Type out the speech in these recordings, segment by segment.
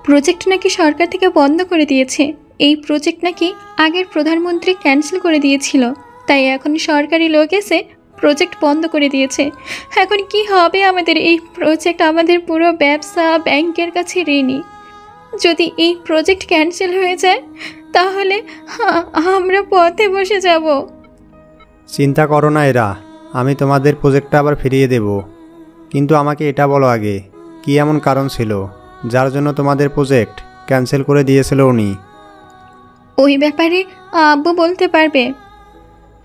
Project নাকি সরকার থেকে বন্ধ করে দিয়েছে। এই প্রজেক্ট নাকি আগের প্রধানমন্ত্রী ক্যান্সেল করে দিয়েছিল, তাই এখন সরকারি লোক এসে প্রজেক্ট বন্ধ করে দিয়েছে। এখন কি হবে আমাদের? এই প্রজেক্ট আমাদের পুরো ব্যবসা ব্যাংকের কাছে ঋণী। যদি এই প্রজেক্ট ক্যান্সেল হয়ে যায় তাহলে আমরা পথে বসে যাব। চিন্তা করো না এরা, আমি তোমাদের প্রজেক্টটা আবার ফিরিয়ে দেব। কিন্তু আমাকে এটা বলো আগে, কি এমন কারণ ছিল যার জন্য তোমাদের প্রজেক্ট ক্যান্সেল করে দিয়েছিল উনি? ওই ব্যাপারে আব্বু বলতে পারবে।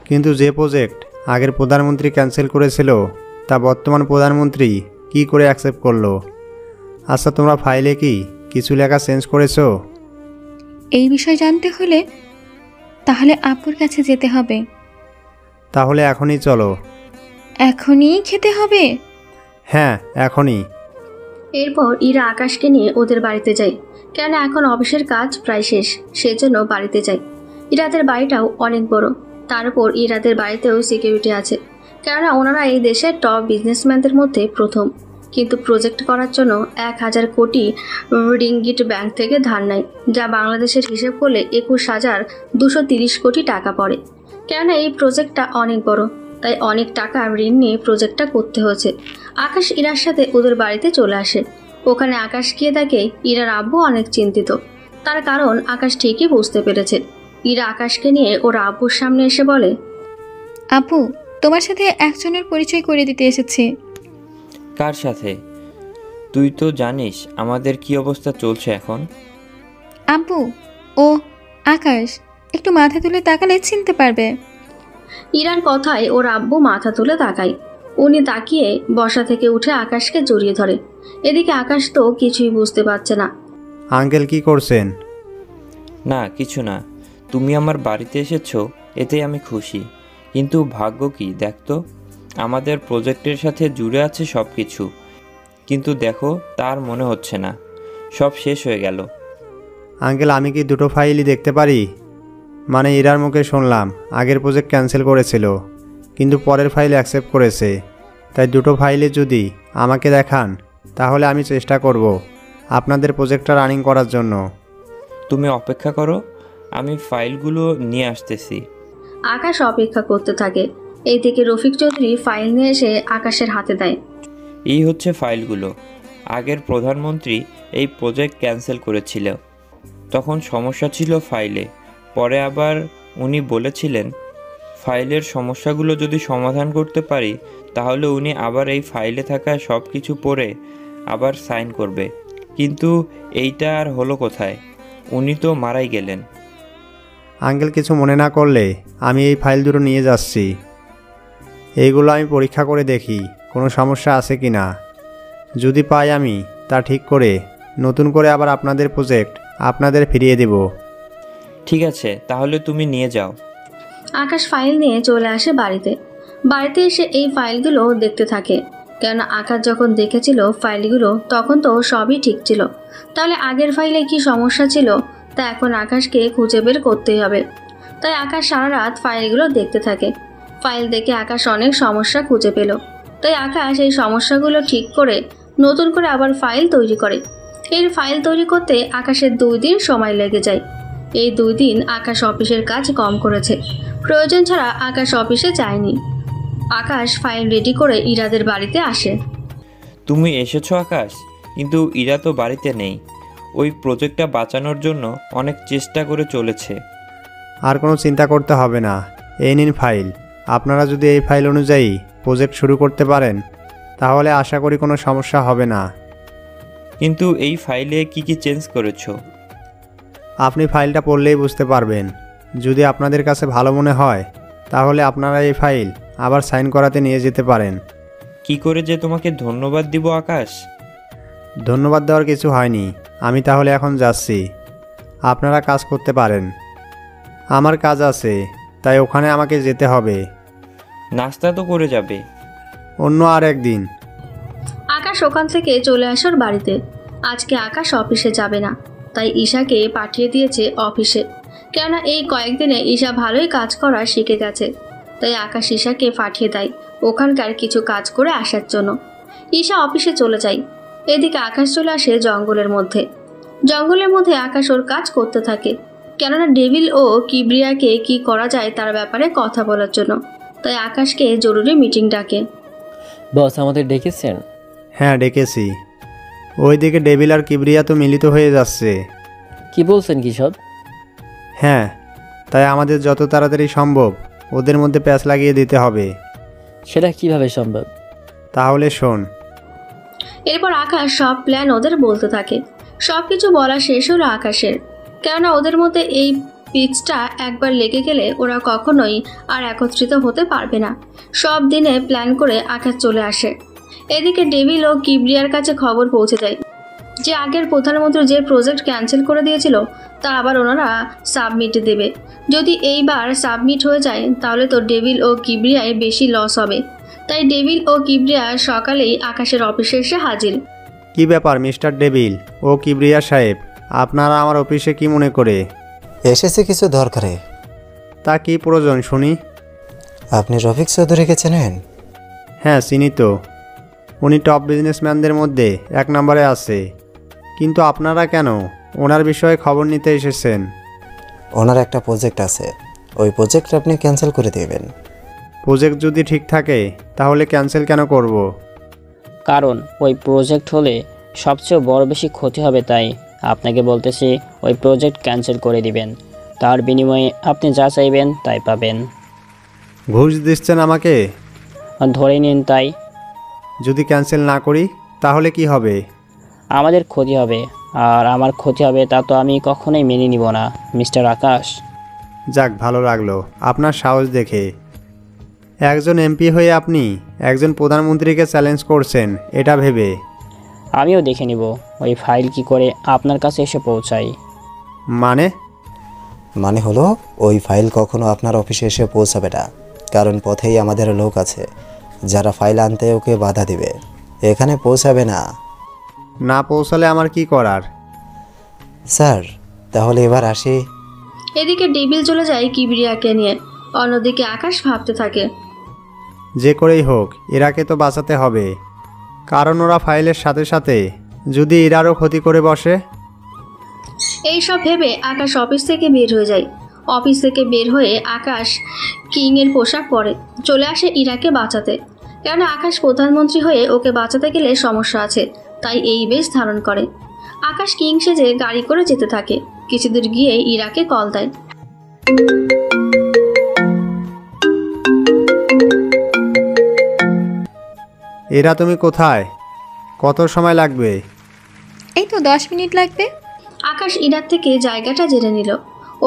কিন্তু যে প্রজেক্ট আগের প্রধানমন্ত্রী ক্যান্সেল করেছিল তা বর্তমান প্রধানমন্ত্রী কি করে অ্যাকসেপ্ট করলো? আচ্ছা, তোমরা ফাইলে কি কিছু লেখা চেঞ্জ করেছো? এই বিষয় জানতে হলে তাহলে আব্বুর কাছে যেতে হবে। তাহলে এখনই চলো। এখনই খেতে হবে? হ্যাঁ, এখনই। এরপর ইরা আকাশকে নিয়ে ওদের বাড়িতে যায়। কেন এখন অফিসের কাজ প্রায় শেষ, সেজন্য বাড়িতে যায়। ইরাদের বাড়িটাও অনেক বড়, তার উপর ইরাদের বাড়িতেও সিকিউরিটি আছে, কেননা ওনারা এই দেশের টপ বিজনেসম্যানদের মধ্যে প্রথম। কিন্তু প্রজেক্ট করার জন্য 1000 কোটি রিঙ্গিট ব্যাংক থেকে ধার নেয়, যা বাংলাদেশের হিসেব করলে 21,230 কোটি টাকা পড়ে। কেননা এই প্রজেক্টটা অনেক বড়, তাই অনেক টাকা ঋণ নিয়ে প্রজেক্টটা করতে হয়েছে। আকাশ ইরার সাথে ওদের বাড়িতে চলে আসে। ওখানে আকাশ গিয়ে দেখে ইরার আব্বু অনেক চিন্তিত। তার কারণ আকাশ ঠিকই বুঝতে পেরেছে। ইরা আকাশকে নিয়ে ওর আব্বুর সামনে এসে বলে, আব্বু, তোমার সাথে একজনের পরিচয় করে দিতে এসেছি। কার সাথে? তুই তো জানিস আমাদের কি অবস্থা চলছে এখন। আব্বু, ও আকাশ। একটু মাথা তুলে তাকালে চিনতে পারবে। ইরার কথায় ওর আব্বু মাথা তুলে তাকায়। উনি তাকিয়ে বসা থেকে উঠে আকাশকে জড়িয়ে ধরে। এদিকে আকাশ তো কিছুই বুঝতে পারছে না। আঙ্কেল কি করছেন? না, কিছু না। তুমি আমার বাড়িতে এসেছো, এতেই আমি খুশি। কিন্তু ভাগ্য কি দেখতো, আমাদের প্রজেক্টের সাথে জুড়ে আছে সব কিছু। কিন্তু দেখো, তার মনে হচ্ছে না, সব শেষ হয়ে গেল। আঙ্কেল, আমি কি দুটো ফাইলই দেখতে পারি? মানে ইরার মুখে শুনলাম আগের প্রজেক্ট ক্যান্সেল করেছিল, কিন্তু পরের ফাইল অ্যাকসেপ্ট করেছে। তাই দুটো ফাইলে যদি আমাকে দেখান তাহলে আমি চেষ্টা করব আপনাদের প্রজেক্টটা রানিং করার জন্য। তুমি অপেক্ষা করো, আমি ফাইলগুলো নিয়ে আসতেছি। আকাশ অপেক্ষা করতে থাকে। এইদিকে রফিক চৌধুরী ফাইল নিয়ে এসে আকাশের হাতে দেয়। এই হচ্ছে ফাইলগুলো। আগের প্রধানমন্ত্রী এই প্রজেক্ট ক্যান্সেল করেছিল, তখন সমস্যা ছিল ফাইলে। পরে আবার উনি বলেছিলেন ফাইলের সমস্যাগুলো যদি সমাধান করতে পারি তাহলে উনি আবার এই ফাইলে থাকা সব কিছু পড়ে আবার সাইন করবে। কিন্তু এইটা আর হলো কোথায়? উনি তো মারাই গেলেন। আঙ্কেল, কিছু মনে না করলে আমি এই ফাইল দুটো নিয়ে যাচ্ছি। এইগুলো আমি পরীক্ষা করে দেখি কোনো সমস্যা আছে কি না। যদি পাই আমি তা ঠিক করে নতুন করে আবার আপনাদের প্রজেক্ট আপনাদের ফিরিয়ে দেব। ঠিক আছে, তাহলে তুমি নিয়ে যাও। আকাশ ফাইল নিয়ে চলে আসে বাড়িতে। বাড়িতে এসে এই ফাইলগুলো দেখতে থাকে। কেননা আকাশ যখন দেখেছিল ফাইলগুলো তখন তো সবই ঠিক ছিল। তাহলে আগের ফাইলে কি সমস্যা ছিল তা এখন আকাশকে খুঁজে বের করতেই হবে। তাই আকাশ সারা রাত ফাইলগুলো দেখতে থাকে। ফাইল দেখে আকাশ অনেক সমস্যা খুঁজে পেল। তাই আকাশ এই সমস্যাগুলো ঠিক করে নতুন করে আবার ফাইল তৈরি করে। এই ফাইল তৈরি করতে আকাশের 2 দিন সময় লেগে যায়। এই 2 দিন আকাশ অফিসের কাজ কম করেছে, প্রয়োজন ছাড়া আকাশ অফিসে যায়নি। আকাশ ফাইল রেডি করে ইরাদের বাড়িতে আসে। তুমি এসেছো আকাশ, কিন্তু ইরা তো বাড়িতে নেই। ওই প্রজেক্টটা বাঁচানোর জন্য অনেক চেষ্টা করে চলেছে। আর কোনো চিন্তা করতে হবে না, এই নিন ফাইল। আপনারা যদি এই ফাইল অনুযায়ী প্রজেক্ট শুরু করতে পারেন তাহলে আশা করি কোনো সমস্যা হবে না। কিন্তু এই ফাইলে কি কি চেঞ্জ করেছো? আপনি ফাইলটা পড়লেই বুঝতে পারবেন। যদি আপনাদের কাছে ভালো মনে হয় তাহলে আপনারা এই ফাইল আবার সাইন করাতে নিয়ে যেতে পারেন। কি করে যে তোমাকে ধন্যবাদ দিব আকাশ। ধন্যবাদ দেওয়ার কিছু হয়নি, আমি তাহলে এখন যাচ্ছি। আপনারা কাজ করতে পারেন। আমার কাজ আছে, তাই ওখানে আমাকে যেতে হবে। নাস্তা তো করে যাবে। অন্য আর একদিন। আকাশ ওখান থেকে চলে আসার বাড়িতে। আজকে আকাশ অফিসে যাবে না, তাই ঈশাকে পাঠিয়ে দিয়েছে অফিসে। কেননা এই কয়েকদিনে ঈশা ভালোই কাজ করা শিখে গেছে। তাই আকাশ ঈশাকে পাঠিয়ে দেয় ওখানকার কিছু কাজ করে আসার জন্য। ঈশা অফিসে চলে যায়। এদিকে আকাশ চলে আসে জঙ্গলের মধ্যে। জঙ্গলের মধ্যে আকাশ ওর কাজ করতে থাকে, কেননা ডেভিল ও কিবরিয়াকে কি করা যায় তার ব্যাপারে কথা বলার জন্য। তাই আকাশকে জরুরি মিটিং ডাকে। বস আমাদের ডেকেছেন? হ্যাঁ ডেকেছি। ওইদিকে ডেভিল আর কিবরিয়া তো মিলিত হয়ে যাচ্ছে। কি বলছেন কি সব? হ্যাঁ, তাই আমাদের যত তাড়াতাড়ি সম্ভব ওদের মধ্যে প্যাঁচ লাগিয়ে দিতে হবে। সেটা কিভাবে সম্ভব? তাহলে শোন। এরপর আকাশ সব প্ল্যান ওদের বলতে থাকে। সব কিছু বলা শেষ হলো আকাশের, কেননা ওদের মধ্যে এই পিচটা একবার লেগে গেলে ওরা কখনোই আর একত্রিত হতে পারবে না। সব দিনে প্ল্যান করে আকাশ চলে আসে। এদিকে ডেভিল ও কিবরিয়ার কাছে খবর পৌঁছে যায় যে আগের প্রধানমন্ত্রী যে প্রজেক্ট ক্যান্সেল করে দিয়েছিল তা আবার ওনারা সাবমিট দেবে। যদি এইবার সাবমিট হয়ে যায় তাহলে তো ডেভিল ও কিবরিয়ায় বেশি লস হবে। তাই ডেভিল ও কিবরিয়া সকালেই আকাশের অফিসে এসে হাজির। কি ব্যাপার মিস্টার ডেভিল ও কিবরিয়া সাহেব, আপনারা আমার অফিসে কি মনে করে? এসেছে কিছু দরকারে। তা কি প্রয়োজন শুনি? আপনি রফিক চৌধুরীকে চেনেন? হ্যাঁ চিনি তো, উনি টপ বিজনেসম্যানদের মধ্যে 1 নম্বরে আছে। কিন্তু আপনারা কেন ওনার বিষয়ে খবর নিতে এসেছেন? ওনার একটা প্রজেক্ট আছে, ওই প্রজেক্ট আপনি ক্যান্সেল করে দেবেন। প্রজেক্ট যদি ঠিক থাকে তাহলে ক্যান্সেল কেন করব? কারণ ওই প্রজেক্ট হলে সবচেয়ে বড় বেশি ক্ষতি হবে, তাই আপনাকে বলতেছি ওই প্রজেক্ট ক্যান্সেল করে দিবেন। তার বিনিময়ে আপনি যা চাইবেন তাই পাবেন। ঘুষ দিচ্ছেন আমাকে? ধরে নিন তাই। যদি ক্যান্সেল না করি তাহলে কি হবে? আমাদের ক্ষতি হবে, আর আমার ক্ষতি হবে তা তো আমি কখনোই মেনে নিব না মিস্টার আকাশ। যাক, ভালো লাগলো আপনার সাহস দেখে। একজন এমপি হয়ে আপনি একজন প্রধানমন্ত্রীকে চ্যালেঞ্জ করছেন এটা ভেবে। আমিও দেখে নিব ওই ফাইল কি করে আপনার কাছে এসে পৌঁছায়। মানে হলো ওই ফাইল কখনো আপনার অফিসে এসে পৌঁছাবে না, কারণ পথেই আমাদের লোক আছে যারা ফাইল আনতে ওকে বাধা দিবে। এখানে পৌঁছাবে না। না পৌঁছালে আমার কি করার? স্যার তাহলে এবার আসি। এদিকে ডেভিল চলে যায় কিবরিয়াকে নিয়ে। অন্যদিকে আকাশ ভাবতে থাকে, যে করেই হোক ইরাকে তো বাঁচাতে হবে, কারণ ওরা ফাইলের সাথে সাথে যদি ইরারও ক্ষতি করে বসে। এইসব ভেবে আকাশ অফিস থেকে বের হয়ে যায়। অফিস থেকে বের হয়ে আকাশ কিংয়ের পোশাক পরে চলে আসে ইরাকে বাঁচাতে। কেননা আকাশ প্রধানমন্ত্রী হয়ে ওকে বাঁচাতে গেলে সমস্যা আছে, তাই এই বেশ ধারণ করে। আকাশ কিং সেজে গাড়ি করে যেতে থাকে। কিছুদূর গিয়ে ইরাকে কল দেয়। এরা তুমি কোথায়? কত সময় লাগবে? এই তো 10 মিনিট লাগবে। আকাশ ইরার থেকে জায়গাটা জেনে নিল।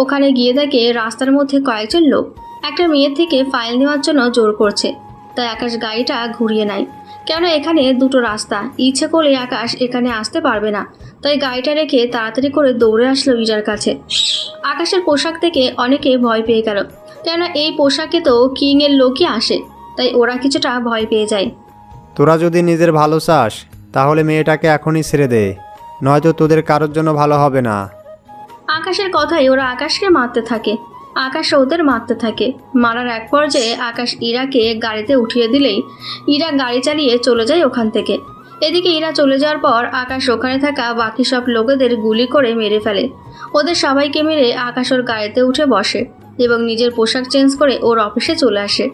ওখানে গিয়ে দেখে রাস্তার মধ্যে কয়েকজন লোক একটা মেয়ের থেকে ফাইল নেওয়ার জন্য জোর করছে। তাই আকাশ গাড়িটা ঘুরিয়ে নেয়, কেন এখানে দুটো রাস্তা, ইচ্ছে করলে আকাশ এখানে আসতে পারবে না। তাই গাড়িটা রেখে তাড়াতাড়ি করে দৌড়ে আসলো ইরার কাছে। আকাশের পোশাক থেকে অনেকে ভয় পেয়ে গেল, কেননা এই পোশাকে তো কিংয়ের লোকই আসে। তাই ওরা কিছুটা ভয় পেয়ে যায়। তোরা যদি নিজের ভালো চাস তাহলে মেয়েটাকে এখনই ছেড়ে দে, নয়তো তোদের কারোর জন্য ভালো হবে না। আকাশের কথাই ওরা আকাশকে মারতে থাকে। আকাশ ওদের মারতে থাকে। মারার এক পর্যায়ে আকাশ ইরাকে গাড়িতে উঠিয়ে দিলেই ইরা গাড়ি চালিয়ে চলে যায় ওখান থেকে। এদিকে ইরা চলে যাওয়ার পর আকাশ ওখানে থাকা বাকি সব লোকেদের গুলি করে মেরে ফেলে। ওদের সবাইকে মেরে আকাশ ওর গাড়িতে উঠে বসে এবং নিজের পোশাক চেঞ্জ করে ওর অফিসে চলে আসে।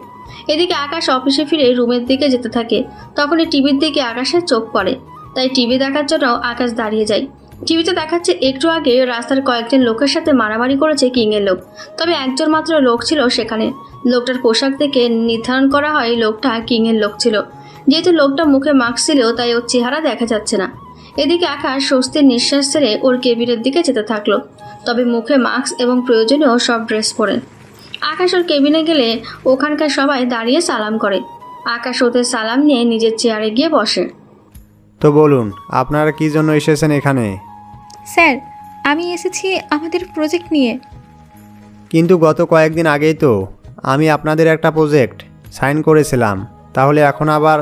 এদিকে আকাশ অফিসে ফিরে রুমের দিকে যেতে থাকে। তখনই টিভির দিকে আকাশের চোখ পড়ে, তাই টিভি দেখার জন্য আকাশ দাঁড়িয়ে যায়। টিভিতে দেখাচ্ছে একটু আগে রাস্তার কয়েকজন লোকের সাথে মারামারি করেছে কিংয়ের লোক, তবে একজন মাত্র লোক ছিল সেখানে। লোকটার পোশাক থেকে নির্ধারণ করা হয় লোকটা কিংয়ের লোক ছিল। যেহেতু লোকটা মুখে মাস্ক ছিল তাই ওর চেহারা দেখা যাচ্ছে না। এদিকে আকাশ স্বস্তির নিঃশ্বাস ছেড়ে ওর কেবিনের দিকে যেতে থাকলো, তবে মুখে মাস্ক এবং প্রয়োজনীয় সব ড্রেস পরে। আকাশ ওর কেবিনে গেলে ওখানকার সবাই দাঁড়িয়ে সালাম করে। আকাশ ওদের সালাম নিয়ে নিজের চেয়ারে গিয়ে বসে। তো বলুন আপনারা কি জন্য এসেছেন এখানে? স্যার, আমি এসেছি আমাদের প্রজেক্ট নিয়ে। কিন্তু গত কয়েকদিন আগেই তো আমি আপনাদের একটা প্রজেক্ট সাইন করেছিলাম, তাহলে এখন আবার?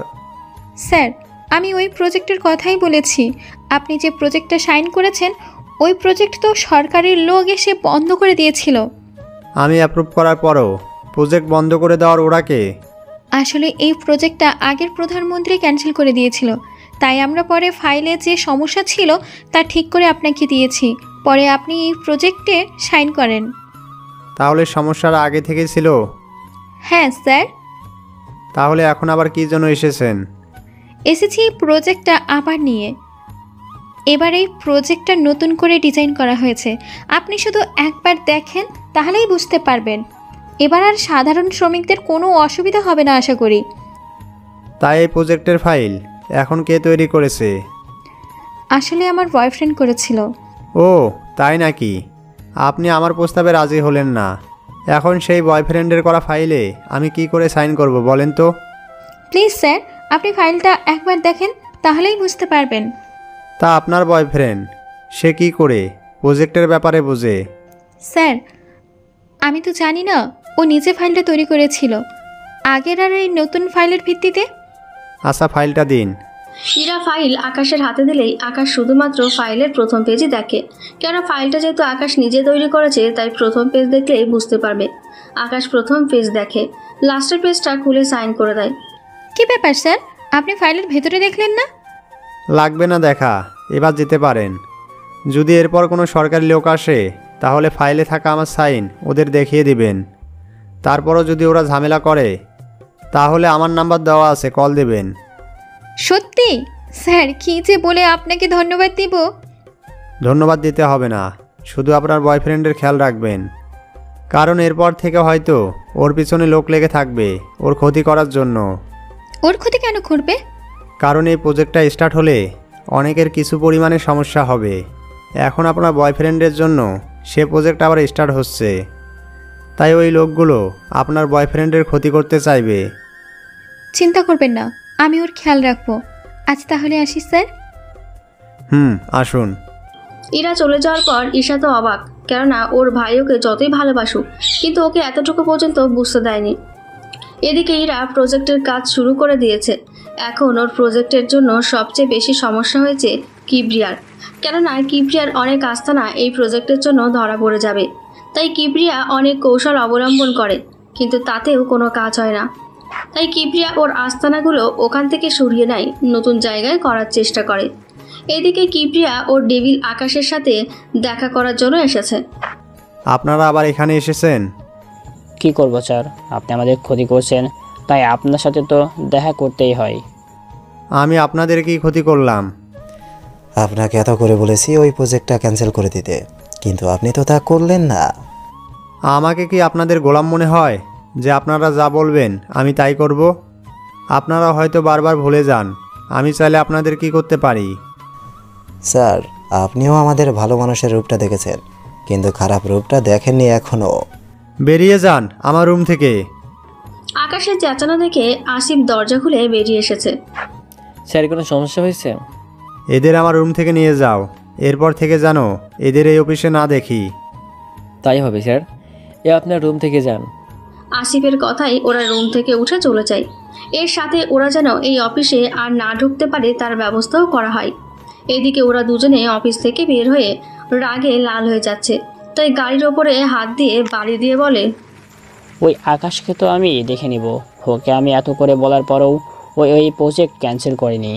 স্যার, আমি ওই প্রজেক্টের কথাই বলেছি। আপনি যে প্রজেক্টটা সাইন করেছেন ওই প্রজেক্ট তো সরকারের লোক এসে বন্ধ করে দিয়েছিল। আমি অ্যাপ্রুভ করার পরও প্রজেক্ট বন্ধ করে দেওয়ার ওরা কে? আসলে এই প্রজেক্টটা আগের প্রধানমন্ত্রী ক্যান্সেল করে দিয়েছিল, তাই আমরা পরে ফাইলে যে সমস্যা ছিল তা ঠিক করে আপনাকে দিয়েছি, পরে আপনি এই প্রজেক্টে সাইন করেন। তাহলে সমস্যাটা আগে থেকেই ছিল? হ্যাঁ স্যার। তাহলে এখন আবার কী জন্য এসেছেন? এসেছি এই প্রজেক্টটা আবার নিয়ে। এবার এই প্রজেক্টটা নতুন করে ডিজাইন করা হয়েছে, আপনি শুধু একবার দেখেন তাহলেই বুঝতে পারবেন। এবার আর সাধারণ শ্রমিকদের কোনো অসুবিধা হবে না আশা করি। তাই এই প্রজেক্টের ফাইল এখন কে তৈরি করেছে? আসলে আমার বয়ফ্রেন্ড করেছিল। ও তাই নাকি? আপনি আমার প্রস্তাবে রাজি হলেন না। এখন সেই বয়ফ্রেন্ডের করা ফাইলে আমি কি করে সাইন করব বলেন তো? প্লিজ স্যার, আপনি ফাইলটা একবার দেখেন তাহলেই বুঝতে পারবেন। তা আপনার বয়ফ্রেন্ড সে কি করে প্রজেক্টের ব্যাপারে বোঝে? স্যার, আমি তো জানি না ও নিজে ফাইলটা তৈরি করেছিল আগের আর এই নতুন ফাইলের ভিত্তিতে। আচ্ছা ফাইলটা দিন। ইরা ফাইল আকাশের হাতে দিলেই আকাশ শুধুমাত্র ফাইলের প্রথম পেজই দেখে। কেন ফাইলটা যেহেতু আকাশ নিজে তৈরি করেছে তাই প্রথম পেজ দেখলেই বুঝতে পারবে। আকাশ প্রথম পেজ দেখে, লাস্টের পেজটা খুলে সাইন করে দেয়। কি ব্যাপার স্যার, আপনি ফাইলের ভেতরে দেখলেন না? লাগবে না দেখা, এবার যেতে পারেন। যদি এরপর কোনো সরকারি লোক আসে তাহলে ফাইলে থাকা আমার সাইন ওদের দেখিয়ে দিবেন। তারপরও যদি ওরা ঝামেলা করে তাহলে আমার নাম্বার দেওয়া আছে, কল দেবেন। সত্যি স্যার, কি যে বলে আপনাকে ধন্যবাদ দিব। ধন্যবাদ দিতে হবে না, শুধু আপনার বয়ফ্রেন্ডের খেয়াল রাখবেন, কারণ এরপর থেকে হয়তো ওর পিছনে লোক লেগে থাকবে ওর ক্ষতি করার জন্য। ওর ক্ষতি কেন করবে? কারণ এই প্রজেক্টটা স্টার্ট হলে অনেকের কিছু পরিমাণে সমস্যা হবে। এখন আপনার বয়ফ্রেন্ডের জন্য সে প্রজেক্ট আবার স্টার্ট হচ্ছে, তাই ওই লোকগুলো আপনার বয়ফ্রেন্ডের ক্ষতি করতে চাইবে। চিন্তা করবেন না, আমি ওর খেয়াল রাখবো। আজ তাহলে আসি স্যার। আসুন। ইরা চলে যাওয়ার পর ঈশা তো অবাক, কেননা ওর ভাই ওকে যতই ভালোবাসুক কিন্তু ওকে এতটুকু পর্যন্ত বুঝতে দেয়নি। এদিকে ইরা প্রজেক্টের কাজ শুরু করে দিয়েছে। এখন ওর প্রজেক্টের জন্য সবচেয়ে বেশি সমস্যা হয়েছে কিবরিয়ার, কেননা কিবরিয়ার অনেক আস্তানা এই প্রজেক্টের জন্য ধরা পড়ে যাবে। তাই কিবরিয়া অনেক কৌশল অবলম্বন করে, কিন্তু তাতেও কোনো কাজ হয় না। তাই কিবরিয়া ওর আস্তানাগুলো ওখান থেকে সরিয়ে নেয়, নতুন জায়গায় করার চেষ্টা করে। এদিকে কিবরিয়া ওর ডেভিল আকাশের সাথে দেখা করার জন্য এসেছে। আপনারা আবার এখানে এসেছেন? কি করব স্যার, আপনি আমাদের ক্ষতি করছেন, তাই আপনার সাথে তো দেখা করতেই হয়। আমি আপনাদের কি ক্ষতি করলাম? আপনাকে এত করে বলেছি ওই প্রজেক্টটা ক্যান্সেল করে দিতে, কিন্তু আপনি তো তা করলেন না। আমাকে কি আপনাদের গোলাম মনে হয় যে আপনারা যা বলবেন আমি তাই করব? আপনারা হয়তো বারবার ভুলে যান আমি চাইলে আপনাদের কি করতে পারি। স্যার, আপনিও আমাদের ভালো মানুষের রূপটা দেখেছেন, কিন্তু খারাপ রূপটা দেখেননি এখনও। বেরিয়ে যান আমার রুম থেকে। আকাশের চেঁচানো দেখে আসিফ দরজা খুলে বেরিয়ে এসেছে। স্যার, কোনো সমস্যা হয়েছে? এদের আমার রুম থেকে নিয়ে যাও, এরপর থেকে জানো এদের এই অফিসে না দেখি। তাই হবে স্যার, আপনার রুম থেকে যান। আসিফের কথাই ওরা রুম থেকে উঠে চলে যায়। এর সাথে ওরা যেন এই অফিসে আর না ঢুকতে পারে তার ব্যবস্থাও করা হয়। এদিকে ওরা দুজনে অফিস থেকে বের হয়ে রাগে লাল হয়ে যাচ্ছে, তাই গাড়ির ওপরে হাত দিয়ে বাড়ি দিয়ে বলে, ওই আকাশকে তো আমি দেখে নিব, ওকে আমি এত করে বলার পরেও ওই প্রজেক্ট ক্যান্সেল করেনি।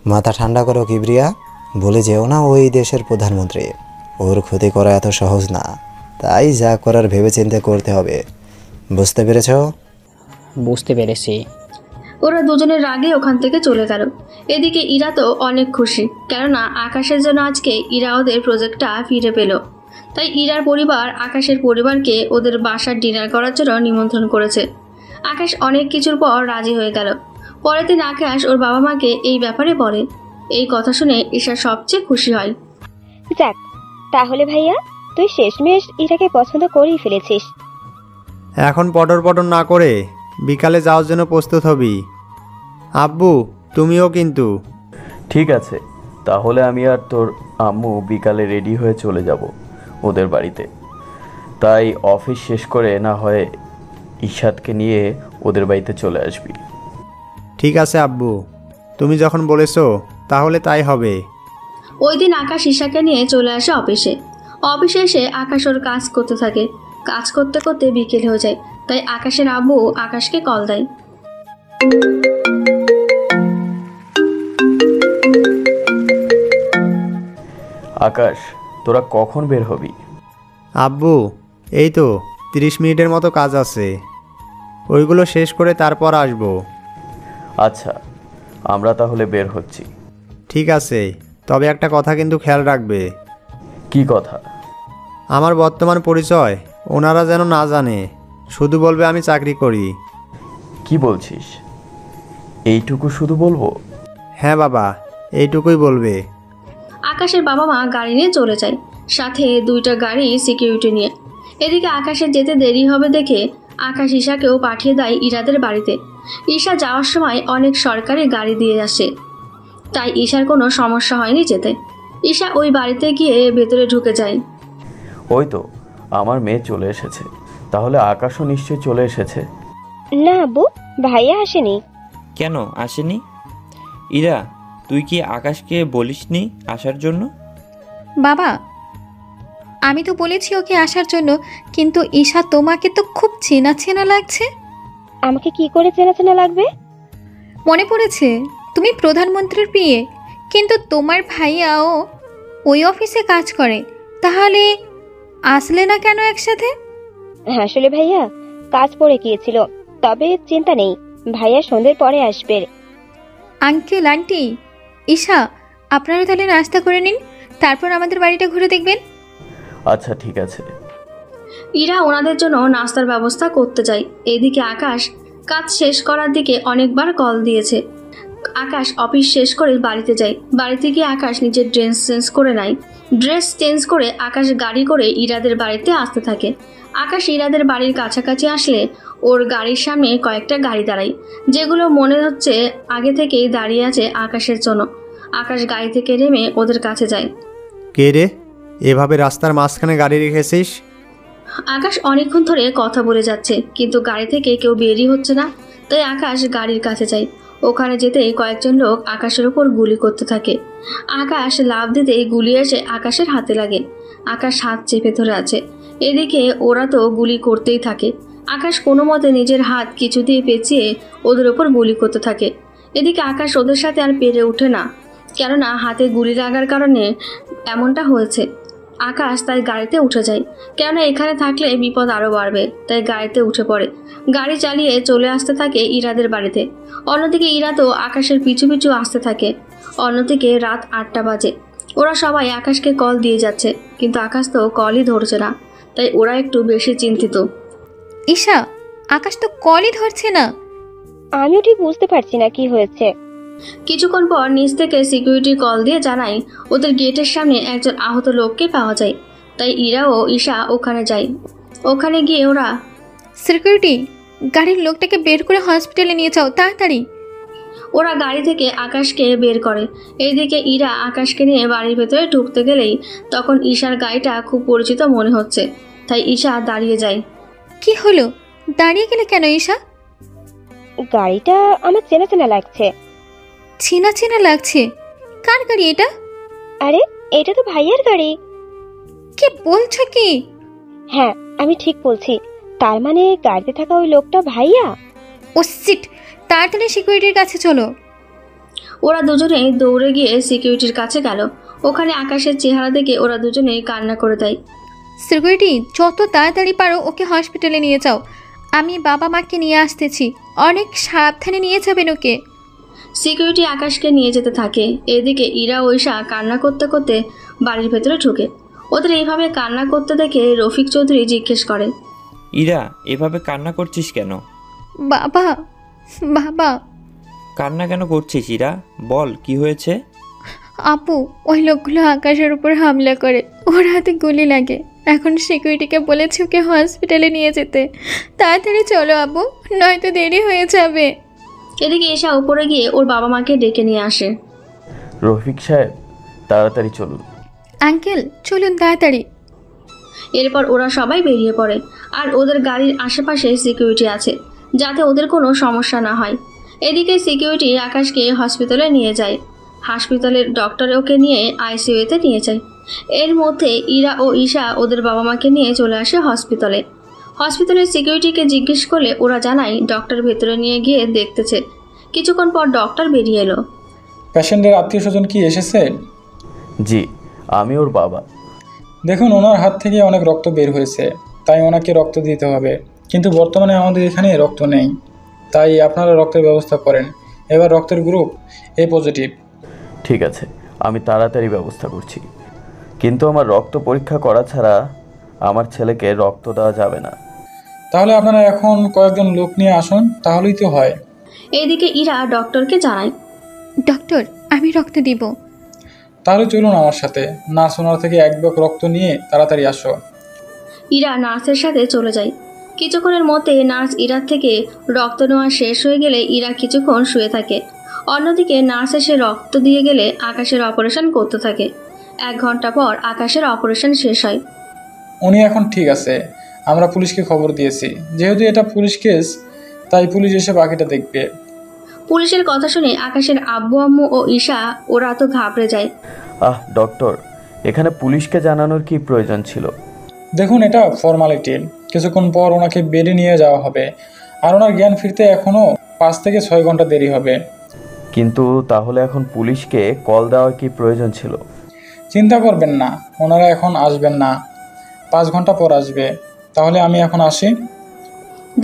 মাথা ঠান্ডা করো কিবরিয়া, বলে যেও না ওই দেশের প্রধানমন্ত্রী, ওর ক্ষতি করা এত সহজ না, তাই যা করার ভেবেচিন্তে করতে হবে। বুঝতে পেরেছ? বুঝতে পেরেছি। ওরা দুজনের রাগে ওখান থেকে চলে গেল। এদিকে ইরা তো অনেক খুশি, কেননা আকাশের জন্য আজকে ইরা ওদের প্রজেক্টটা ফিরে পেল। তাই ইরার পরিবার আকাশের পরিবারকে ওদের বাসার ডিনার করার জন্য নিমন্ত্রণ করেছে। আকাশ অনেক কিছুর পর রাজি হয়ে গেল। পরের দিন আকাশ ওর বাবা মাকে এই ব্যাপারে বলে। এই কথা শুনে ঈশা সবচেয়ে খুশি হয়। যাক, তাহলে ভাইয়া তুই শেষমেশ ইরাকে পছন্দ করেই ফেলেছিস। এখন পটর পটর না করে বিকালে যাওয়ার জন্য প্রস্তুত হবি। আব্বু তুমিও কিন্তু। ঠিক আছে, তাহলে আমি আর তোর আম্মু বিকালে রেডি হয়ে চলে যাব ওদের বাড়িতে। তাই অফিস শেষ করে না হয় ইশাদকে নিয়ে ওদের বাড়িতে চলে আসবি। ঠিক আছে আব্বু, তুমি যখন বলেছো তাহলে তাই হবে। ওই দিন আকাশ ঈশাকে নিয়ে চলে আসে অফিসে। অফিসে এসে আকাশ ওর কাজ করতে থাকে। কাজ করতে করতে বিকেল হয়ে যায়, তাই আকাশের আব্বু আকাশকে কল দেয়। আকাশ, তোরা কখন বের হবি? আব্বু, এই তো 30 মিনিটের মতো কাজ আছে, ওইগুলো শেষ করে তারপর আসবো। আচ্ছা, আমরা তাহলে বের হচ্ছি। ঠিক আছে, তবে একটা কথা কিন্তু খেয়াল রাখবে। কি কথা? আমার বর্তমান পরিচয় ওনারা যেন না জানে, শুধু বলবে আমি চাকরি করি। কি বলছিস? এইটুকু শুধু বলবো? হ্যাঁ বাবা, এইটুকুই বলবে। আকাশের বাবা মা গাড়ি নিয়ে চলে যায়, সাথে 2টা গাড়ি সিকিউরিটি নিয়ে। এদিকে আকাশের যেতে দেরি হবে দেখে আকাশ ঈশাকেও পাঠিয়ে দেয় ইরাদের বাড়িতে। ঈশা যাওয়ার সময় অনেক সরকারি গাড়ি দিয়ে আসে, তাই ঈশার কোনো সমস্যা হয়নি যেতে। ঈশা ওই বাড়িতে গিয়ে ভেতরে ঢুকে যায়। ওই তো আমার মেয়ে চলে এসেছে, তাহলে আকাশও নিশ্চয়ই চলে এসেছে। না আব্বু, ভাইয়া আসেনি। কেন আসেনি? ইরা, তুই কি আকাশকে বলিসনি আসার জন্য? বাবা, আমি তো বলেছি ওকে আসার জন্য, কিন্তু ঈশা তোমাকে তো খুব চেনা চেনা লাগছে। আমাকে কি করে চেনা চেনা লাগবে? মনে পড়েছে তুমি প্রধানমন্ত্রীর বিয়ে, কিন্তু তোমার ভাইয়াও ওই অফিসে কাজ করে, তাহলে আসলে না কেন একসাথে? আসলে ভাইয়া কাজ পড়ে গিয়েছিল, তবে চিন্তা নেই, ভাইয়া সন্ধ্যের পরে আসবে। আঙ্কেল আন্টি, ঈশা, আপনারা তাহলে নাস্তা করে নিন, তারপর আমাদের বাড়িটা ঘুরে দেখবেন। আচ্ছা ঠিক আছে। ইরা ওনাদের জন্য নাস্তার ব্যবস্থা করতে যায়। এদিকে আকাশ কাজ শেষ করার দিকে অনেকবার কল দিয়েছে। আকাশ অফিস শেষ করে বাড়িতে যায়। বাড়িতে গিয়ে আকাশ নিজের ড্রেস চেঞ্জ করে নেয়। ড্রেস চেঞ্জ করে আকাশ গাড়ি করে ইরাদের বাড়িতে আসতে থাকে। আকাশ ইরাদের বাড়ির কাছাকাছি আসলে ওর গাড়ির সামনে কয়েকটা গাড়ি দাঁড়ায়, যেগুলো মনে হচ্ছে আগে থেকেই দাঁড়িয়ে আছে আকাশের জন্য। আকাশ গাড়ি থেকে নেমে ওদের কাছে যায়। কে রে, এভাবে রাস্তার মাঝখানে গাড়ি রেখেছিস? আকাশ অনেকক্ষণ ধরে কথা বলে যাচ্ছে, কিন্তু গাড়ি থেকে কেউ বেরই হচ্ছে না, তাই আকাশ গাড়ির কাছে যায়। ওখানে যেতেই কয়েকজন লোক আকাশের ওপর গুলি করতে থাকে। আকাশ লাফ দিতেই গুলি এসে আকাশের হাতে লাগে। আকাশ হাত চেপে ধরে আছে। এদিকে ওরা তো গুলি করতেই থাকে। আকাশ কোনো মতে নিজের হাত কিছু দিয়ে পেঁচিয়ে ওদের ওপর গুলি করতে থাকে। এদিকে আকাশ ওদের সাথে আর পেরে ওঠে না, কেননা হাতে গুলি লাগার কারণে এমনটা হয়েছে। আকাশ তাই গাড়িতে উঠে যায়, কেননা এখানে থাকলে বিপদ আরও বাড়বে, তাই গাড়িতে উঠে পড়ে। গাড়ি চালিয়ে চলে আসতে থাকে ইরাদের বাড়িতে। অন্যদিকে ইরা তো আকাশের পিছু পিছু আসতে থাকে। অন্যদিকে রাত 8টা বাজে। ওরা সবাই আকাশকে কল দিয়ে যাচ্ছে, কিন্তু আকাশ তো কলই ধরছে না, তাই ওরা একটু বেশি চিন্তিত। ঈশা, আকাশ তো কলই ধরছে না। আমিও ঠিক বুঝতে পারছি না কি হয়েছে। কিছুক্ষণ পর নিচ থেকে সিকিউরিটি কল দিয়ে জানায় ওদের গেটের সামনে একজন আহত লোককে পাওয়া যায়, তাই ইরা ও ঈশা ওখানে যায়। ওখানে গিয়ে ওরা, সিকিউরিটি, গাড়ির লোকটাকে বের করে হসপিটালে নিয়ে যাও তাড়াতাড়ি। ওরা গাড়ি থেকে আকাশকে বের করে। এইদিকে ইরা আকাশকে নিয়ে বাড়ির ভেতরে ঢুকতে গেলেই তখন ঈশার গাড়িটা খুব পরিচিত মনে হচ্ছে, তাই ঈশা দাঁড়িয়ে যায়। কি হলো, দাঁড়িয়ে গেলে কেন ঈশা? গাড়িটা আমার চেনা চেনা লাগছে। চেনা চেনা লাগছে? কার গাড়ি এটা? আরে এটা তো ভাইয়ার গাড়ি। কি বলছো কি? হ্যাঁ, আমি ঠিক বলছি। তার মানে গাড়িতে থাকা ওই লোকটা ভাইয়া। ও সিট, তাড়াতাড়ি সিকিউরিটির কাছে চলো। ওরা দুজনেই দৌড়ে গিয়ে সিকিউরিটির কাছে গেল। ওখানে আকাশের চেহারা দেখে ওরা দুজনেই কান্না করে দেয়। সিকিউরিটি, যত তাড়াতাড়ি পারো ওকে হসপিটালে নিয়ে যাও, আমি বাবা মাকে নিয়ে আসতেছি, অনেক সাবধানে নিয়ে যাবেন ওকে। সিকিউরিটি আকাশকে নিয়ে যেতে থাকে। এদিকে ইরা ও ঈশা কান্না করতে করতে বাড়ির ভেতরে ঢুকে। ওদের এইভাবে কান্না করতে দেখে রফিক চৌধুরী জিজ্ঞেস করে, ইরা, এভাবে কান্না করছিস কেন? বাবা, বাবা। কান্না কেন করছিস ইরা? বল, কি হয়েছে? আপু, ওই লোকগুলো আকাশের উপর হামলা করে, ওর হাতে গুলি লাগে। এখন সিকিউরিটিকে বলেছে ওকে হসপিটালে নিয়ে যেতে। তাড়াতাড়ি চলো আপু, নয়তো দেরি হয়ে যাবে। এদিকে ঈশা উপরে গিয়ে ওর বাবা মাকে ডেকে নিয়ে আসে। রফিক সাহেব, তাড়াতাড়ি চলুন। আঙ্কেল চলুন তাড়াতাড়ি। এরপর ওরা সবাই বেরিয়ে পড়ে। আর ওদের গাড়ির আশেপাশে সিকিউরিটি আছে, যাতে ওদের কোনো সমস্যা না হয়। এদিকে সিকিউরিটি আকাশকে হসপিটালে নিয়ে যায়। হাসপাতালের ডক্টর ওকে নিয়ে আইসিইউতে নিয়ে যায়। এর মধ্যে ইরা ও ঈশা ওদের বাবা মাকে নিয়ে চলে আসে হসপিটালে। হসপিটালের সিকিউরিটিকে জিজ্ঞেস করলে ওরা জানায় ডক্টর ভেতরে নিয়ে গিয়ে দেখতেছে। কিছুক্ষণ পর ডক্টর বেরিয়ে এলো। পেশেন্টের আত্মীয় স্বজন কি এসেছে? জি, আমি ওর বাবা। দেখুন, ওনার হাত থেকে অনেক রক্ত বের হয়েছে, তাই ওনাকে রক্ত দিতে হবে। কিন্তু বর্তমানে আমাদের এখানে রক্ত নেই, তাই আপনারা রক্তের ব্যবস্থা করেন। এবার রক্তের গ্রুপ এ পজিটিভ। ঠিক আছে, আমি তাড়াতাড়ি ব্যবস্থা করছি, কিন্তু আমার রক্ত পরীক্ষা করা ছাড়া আমার ছেলেকে রক্ত দেওয়া যাবে না। তাহলে আপনারা এখন কয়েকজন লোক নিয়ে আসুন, তাহলেই তো হয়। এইদিকে ইরা ডক্টরকে জানায়, ডক্টর, আমি রক্ত দিব। তাহলে চলুন আমার সাথে। নার্স ওনার থেকে এক ব্যাগ রক্ত নিয়ে তাড়াতাড়ি আসো। ইরা নার্সের সাথে চলে যায়। কিছুক্ষণের মধ্যে নার্স ইরার থেকে রক্ত নেওয়া শেষ হয়ে গেলে ইরা কিছুক্ষণ শুয়ে থাকে। অন্যদিকে নার্স এসে রক্ত দিয়ে গেলে আকাশের অপারেশন করতে থাকে। 1 ঘন্টা পর আকাশের অপারেশন শেষ হয়। উনি এখন ঠিক আছে। আমরা পুলিশকে খবর দিয়েছি, যেহেতু এটা পুলিশ কেস, তাই পুলিশ এসে বাকিটা দেখবে। পুলিশের কথা শুনে আকাশের আব্বু আম্মু ও ঈশা ওরা তো ঘাবড়ে যায়। ডক্টর, এখানে পুলিশকে জানানোর কি প্রয়োজন ছিল? দেখুন, এটা ফর্মালিটি। কিছুক্ষণ পর ওনাকে বেডে নিয়ে যাওয়া হবে, আর ওনার জ্ঞান ফিরতে এখনও 5 থেকে 6 ঘন্টা দেরি হবে। কিন্তু তাহলে এখন পুলিশকে কল দেওয়ার কি প্রয়োজন ছিল? চিন্তা করবেন না, ওনারা এখন আসবেন না, 5 ঘন্টা পর আসবে। তাহলে আমি এখন আসি।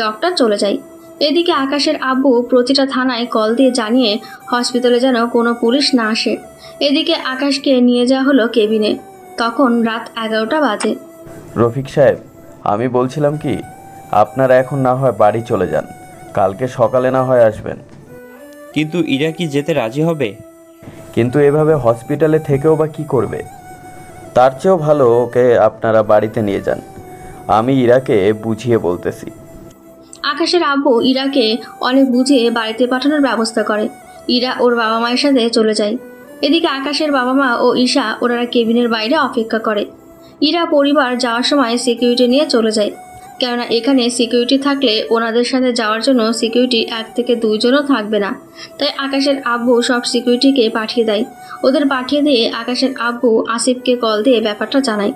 ডক্টর চলে যায়। এদিকে আকাশের আব্বু প্রতিটা থানায় কল দিয়ে জানিয়ে হসপিটালে যেন কোনো পুলিশ না আসে। এদিকে আকাশকে নিয়ে যাওয়া হলো কেবিনে। তখন রাত 11টা বাজে। রফিক সাহেব, আমি বলছিলাম কি, আপনারা এখন না হয় বাড়ি চলে যান, কালকে সকালে না হয় আসবেন। কিন্তু ইরা কি যেতে রাজি হবে? কিন্তু এভাবে হসপিটালে থেকেও বা কি করবে? তার চেয়েও ভালো ওকে আপনারা বাড়িতে নিয়ে যান। আমি ইরাকে বুঝিয়ে বলতেছি। আকাশের আব্বু ইরাকে অনেক বুঝিয়ে বাড়িতে পাঠানোর ব্যবস্থা করে। ইরা ওর বাবা মায়ের সাথে চলে যায়। এদিকে আকাশের বাবা মা ও ঈশা ওনারা কেবিনের বাইরে অপেক্ষা করে। ইরা পরিবার যাওয়ার সময় সিকিউরিটি নিয়ে চলে যায়, কেননা এখানে সিকিউরিটি থাকলে ওনাদের সাথে যাওয়ার জন্য সিকিউরিটি 1 থেকে 2 জনও থাকবে না। তাই আকাশের আব্বু সব সিকিউরিটিকে পাঠিয়ে দেয়। ওদের পাঠিয়ে দিয়ে আকাশের আব্বু আসিফকে কল দিয়ে ব্যাপারটা জানায়।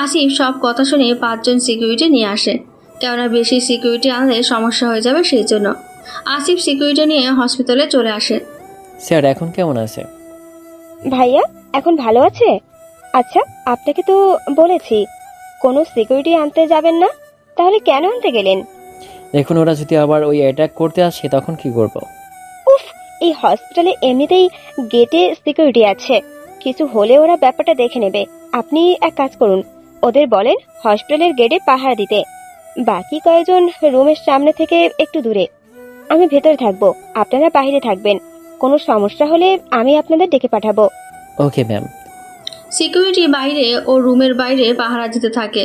আসিফ সব কথা শুনে 5 জন সিকিউরিটি নিয়ে আসে, কেননা বেশি সিকিউরিটি আনলে সমস্যা হয়ে যাবে, সেই জন্য আসিফ সিকিউরিটি নিয়ে হসপিটালে চলে আসে। স্যার এখন কেমন আছে? ভাইয়া এখন ভালো আছে? আচ্ছা, আপনাকে তো বলেছি কোনো সিকিউরিটি আনতে যাবেন না, তাহলে কেন আনতে গেলেন? দেখুন, ওরা যদি আবার ওই অ্যাটাক করতে আসে তখন কি করব? উফ, এই হসপিটালে এমনিতেই গেটে সিকিউরিটি আছে, কিছু হলে ওরা ব্যাপারটা দেখে নেবে। আপনি এক কাজ করুন, ওদের বলেন হসপিটালের গেটে পাহারা দিতে, বাকি কয়েকজন রুমের সামনে থেকে একটু দূরে। আমি ভেতরে থাকবো, আপনারা বাইরে থাকবেন। কোনো সমস্যা হলে আমি আপনাদের ডেকে পাঠাবো। Okay ma'am. সিকিউরিটি বাইরে ও রুমের বাইরে পাহারা দিতে থাকে।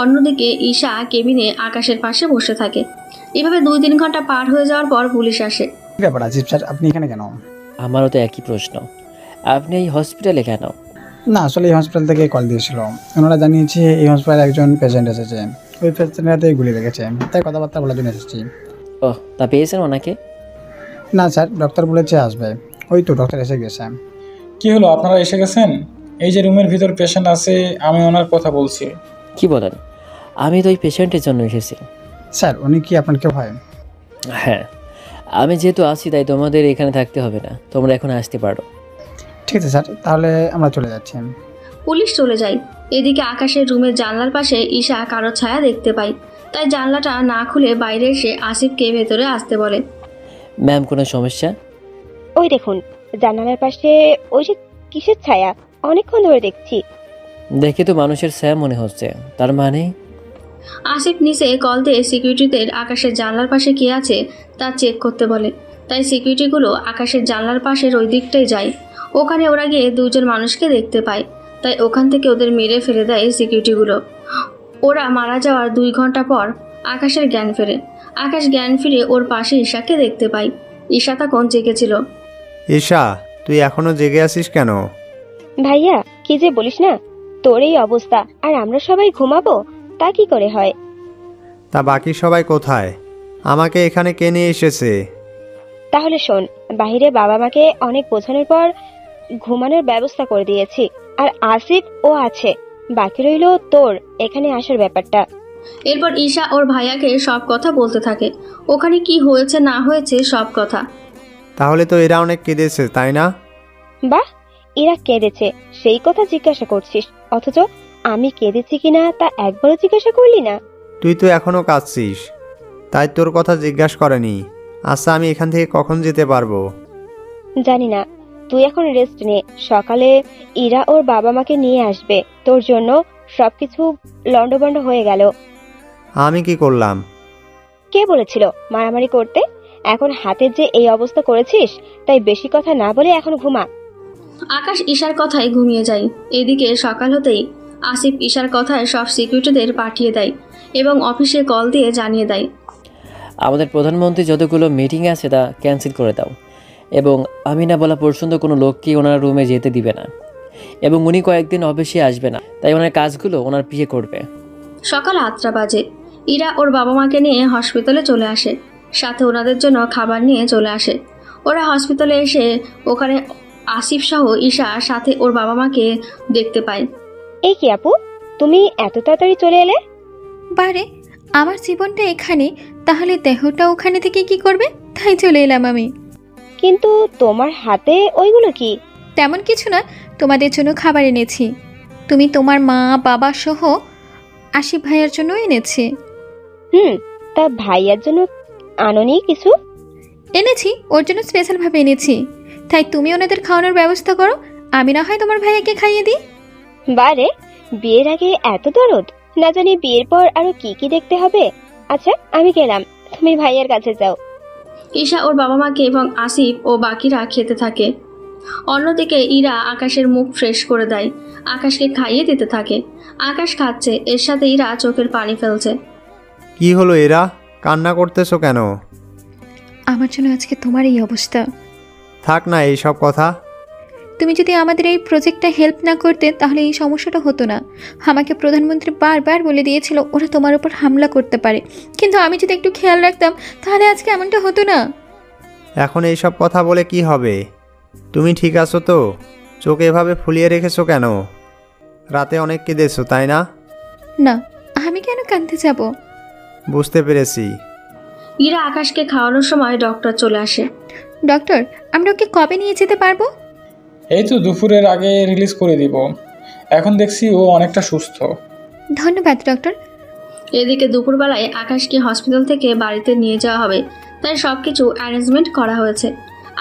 অন্যদিকে ঈশা কেবিনে আকাশের পাশে বসে থাকে। এভাবে 2-3 ঘন্টা পার হয়ে যাওয়ার পর পুলিশ আসে। ব্যাপার আজিব স্যার, আপনি এখানে কেন? আমারও তো একই প্রশ্ন, আপনি এই হসপিটালে কেন? না, আসলে এই হসপিটাল থেকে কল দিয়েছিল। ওনারা জানিয়েছে এই হসপিটালে একজন পেশেন্ট এসেছে, ওই পেশেন্টের হাতে গুলি লেগেছে, তাই কথাবার্তা বলার জন্য এসেছি। ওহ, তা পেয়েছেন ওনাকে? না স্যার, ডক্টর বলেছে আসবে। ওই তো ডক্টর এসে গেছে। কি হলো, আপনারা এসে গেছেন? এই যে রুমের ভিতর পেশেন্ট আছে, আমি ওনার কথা বলছি। কি বলেন? আমি তো ওই পেশেন্টের জন্য এসেছি। স্যার, উনি কি আপনার কেউ হয়? হ্যাঁ, আমি যেহেতু আছি তাই তোমাদের এখানে থাকতে হবে না, তোমরা এখন আসতে পারো। ঠিক আছে স্যার, তাহলে আমরা চলে যাচ্ছি। পুলিশ চলে যায়। এদিকে আকাশের রুমের জানলার পাশে ঈশা কারো ছায়া দেখতে পায়, তাই জানলাটা না খুলে বাইরে এসে আসিফকে ভেতরে আসতে বলে। ম্যাম, কোনো সমস্যা? ওই দেখুন জানালার পাশে ওই যে কিসের ছায়া, অনেকক্ষণ ধরে দেখছি। দেখে তো মানুষের ছায়া মনে হচ্ছে, তার মানে? আসিফ নিচে কল দিয়ে সিকিউরিটিদের আকাশের জানলার পাশে কে আছে তা চেক করতে বলে। তাই সিকিউরিটিগুলো আকাশের জানলার পাশের ওই দিকটাই যায়। ওখানে ওরা গিয়ে 2 জন মানুষকে দেখতে পায়, তাই ওখান থেকে ওদের মেরে ফেলে দেয় সিকিউরিটিগুলো। ওরা মারা যাওয়ার 2 ঘন্টা পর আকাশের জ্ঞান ফেরে। আকাশ জ্ঞান ফিরে ওর পাশে ঈশাকে দেখতে পায়। ঈশা তখন জেগেছিল। ঈশা, তুই এখনো জেগে আছিস কেন? ভাইয়া কি যে বলিস না, তোর এই অবস্থা আর আমরা সবাই ঘুমাবো, তা কি করে হয়? তা বাকি সবাই কোথায়? আমাকে এখানে কে নিয়ে এসেছে? তাহলে শোন, বাইরে বাবা মাকে অনেক বোঝানোর পর ঘুমানোর ব্যবস্থা করে দিয়েছি, আর আসিফ ও আছে, বাকি রইল তোর এখানে আসার ব্যাপারটা। এরপর ঈশা ওর ভাইয়াকে সব কথা বলতে থাকে, ওখানে কি হয়েছে না হয়েছে সব কথা। তাহলে তো এরা অনেক কেঁদেছে, তাই না? বাহ, ইরা কেঁদেছে সেই কথা জিজ্ঞাসা করছিস, অথচ আমি কেঁদেছি কিনা তা একবারও জিজ্ঞাসা করলি না। তুই তো এখনও কাঁদছিস, তাই তোর কথা জিজ্ঞাসা করেনি। আচ্ছা, আমি এখান থেকে কখন যেতে পারবো? জানি না, তুই এখন রেস্ট নে, সকালে ইরা ওর বাবা মাকে নিয়ে আসবে, তোর জন্য সবকিছু লন্ডভন্ড হয়ে গেল। আমি কি করলাম? কে বলেছিল মারামারি করতে? এখন হাতের যে এই অবস্থা করেছিস, তাই বেশি কথা না বলে এখন ঘুমা। আকাশ ঈশার কথায় ঘুমিয়ে যায়। এদিকে সকাল হতেই আসিফ ঈশার কথায় সব সিকিউরিটিদের পাঠিয়ে দেয় এবং অফিসে কল দিয়ে জানিয়ে দেয়, আমাদের প্রধানমন্ত্রী যতগুলো মিটিং আছে তা ক্যান্সেল করে দাও, এবং আমি না বলা পর্যন্ত কোনো লোককে ওনার রুমে যেতে দিবে না, এবং উনি কয়েকদিন অফিসে আসবে না, তাই ওনার কাজগুলো ওনার পিএ করবে। সকাল 8টা বাজে। ইরা ওর বাবা মাকে নিয়ে হসপিটালে চলে আসে, সাথে ওনাদের জন্য খাবার নিয়ে চলে আসে। ওরা হসপিটালে এসে ওখানে আসিফ সহ ঈশা সাথে ওর বাবা মাকে দেখতে পায়। এই কি আপু, তুমি এত তাড়াতাড়ি চলে এলে? বারে, আমার জীবনটা এখানে, তাহলে দেহটা ওখানে থেকে কি করবে? তাই চলে এলাম আমি। কিন্তু তোমার হাতে ওইগুলো কি? তেমন কিছু না, তোমাদের জন্য খাবার এনেছি। তুমি তোমার মা বাবা সহ আসিফ ভাইয়ার জন্য এনেছি। তা ভাইয়ার জন্য আনোনি কিছু? এনেছি, ওর জন্য স্পেশালভাবে এনেছি। তাই তুমি ওনাদের খাওয়ানোর ব্যবস্থা করো, আমি না হয় তোমার ভাইয়াকে খাইয়ে দিই। বারে, বিয়ের আগে এত দরদ, না জানি বিয়ের পর আরো কি কি দেখতে হবে। আচ্ছা, আমি গেলাম, তুমি ভাইয়ার কাছে যাও। ঈশা ওর বাবা মাকে এবং আসিফ ও বাকিরা খেতে থাকে। অন্যদিকে ইরা আকাশের মুখ ফ্রেশ করে দেয়, আকাশকে খাইয়ে দিতে থাকে। আকাশ খাচ্ছে, এর সাথে ইরা চোখের পানি ফেলছে। কি হলো এরা, কান্না করতেছো কেন? আমার জন্য আজকে তোমার এই অবস্থা। থাক না এইসব কথা। তুমি যদি আমাদের এই প্রজেক্টটা হেল্প না করতে তাহলে এই সমস্যাটা হতো না। আমাকে প্রধানমন্ত্রী বারবার বলে দিয়েছিল ওরা তোমার উপর হামলা করতে পারে, কিন্তু আমি যদি একটু খেয়াল রাখতাম তাহলে আজকে এমনটা হতো না। এখন এইসব কথা বলে কি হবে? তুমি ঠিক আছো তো? চোখে এভাবে ফুলিয়ে রেখেছো কেন? রাতে অনেক কেঁদেছো তাই না? না, আমি কেন কাঁদতে যাব? বুঝতে পেরেছি। ইরা আকাশকে খাওয়ানোর সময় ডক্টর চলে আসে। ডক্টর, আমরা ওকে কবে নিয়ে যেতে পারবো? এই তো দুপুরের আগে রিলিজ করে দিব। এখন দেখছি ও অনেকটা সুস্থ। ধন্যবাদ ডক্টর। এদিকে দুপুরবেলায় আকাশকে হসপিটাল থেকে বাড়িতে নিয়ে যাওয়া হবে, তাই সবকিছু অ্যারেঞ্জমেন্ট করা হয়েছে।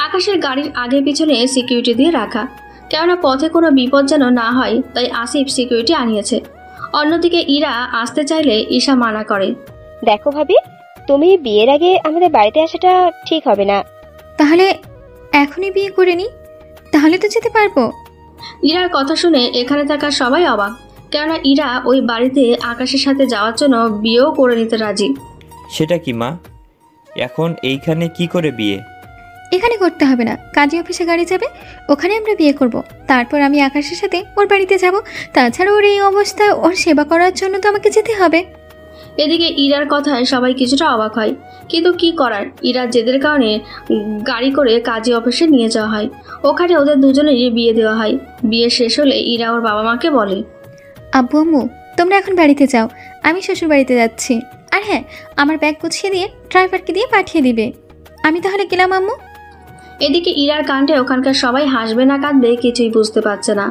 আকাশের গাড়ির আগে পিছনে সিকিউরিটি দিয়ে রাখা, কেননা পথে কোনো বিপদ যেন না হয়, তাই আসিফ সিকিউরিটি আনিয়েছে। অন্যদিকে ইরা আসতে চাইলে ঈশা মানা করে। দেখো ভাবি, তুমি বিয়ের আগে আমাদের বাড়িতে আসাটা ঠিক হবে না। তাহলে এখনই বিয়ে করে নি, তাহলে তো যেতে পারবো। ইরার কথা শুনে এখানে থাকা সবাই অবাক, কেননা ইরা ওই বাড়িতে আকাশের সাথে যাওয়ার জন্য বিয়েও করে নিতে রাজি। সেটা কি মা, এখন এইখানে কি করে বিয়ে? এখানে করতে হবে না, কাজী অফিসে গাড়ি যাবে, ওখানে আমরা বিয়ে করব। তারপর আমি আকাশের সাথে ওর বাড়িতে যাব। তাছাড়া ওর এই অবস্থায় ওর সেবা করার জন্য তো আমাকে যেতে হবে। এদিকে ইরার কথায় সবাই কিছুটা অবাক হয়, কিন্তু কি করার, ইরার জেদের কারণে গাড়ি করে কাজী অফিসে নিয়ে যাওয়া হয়। ওখানে ওদের দুজনেরই বিয়ে দেওয়া হয়। বিয়ে শেষ হলে ইরা ওর বাবা মাকে বলে, আব্বু আম্মু, তোমরা এখন বাড়িতে যাও, আমি শ্বশুর বাড়িতে যাচ্ছি। আর হ্যাঁ, আমার ব্যাগ গুছিয়ে দিয়ে ড্রাইভারকে দিয়ে পাঠিয়ে দিবে। আমি তাহলে গেলাম আম্মু। এদিকে ইরার কাণ্ডে ওখানকার সবাই হাসবে না কাঁদবে কিছুই বুঝতে পারছে না।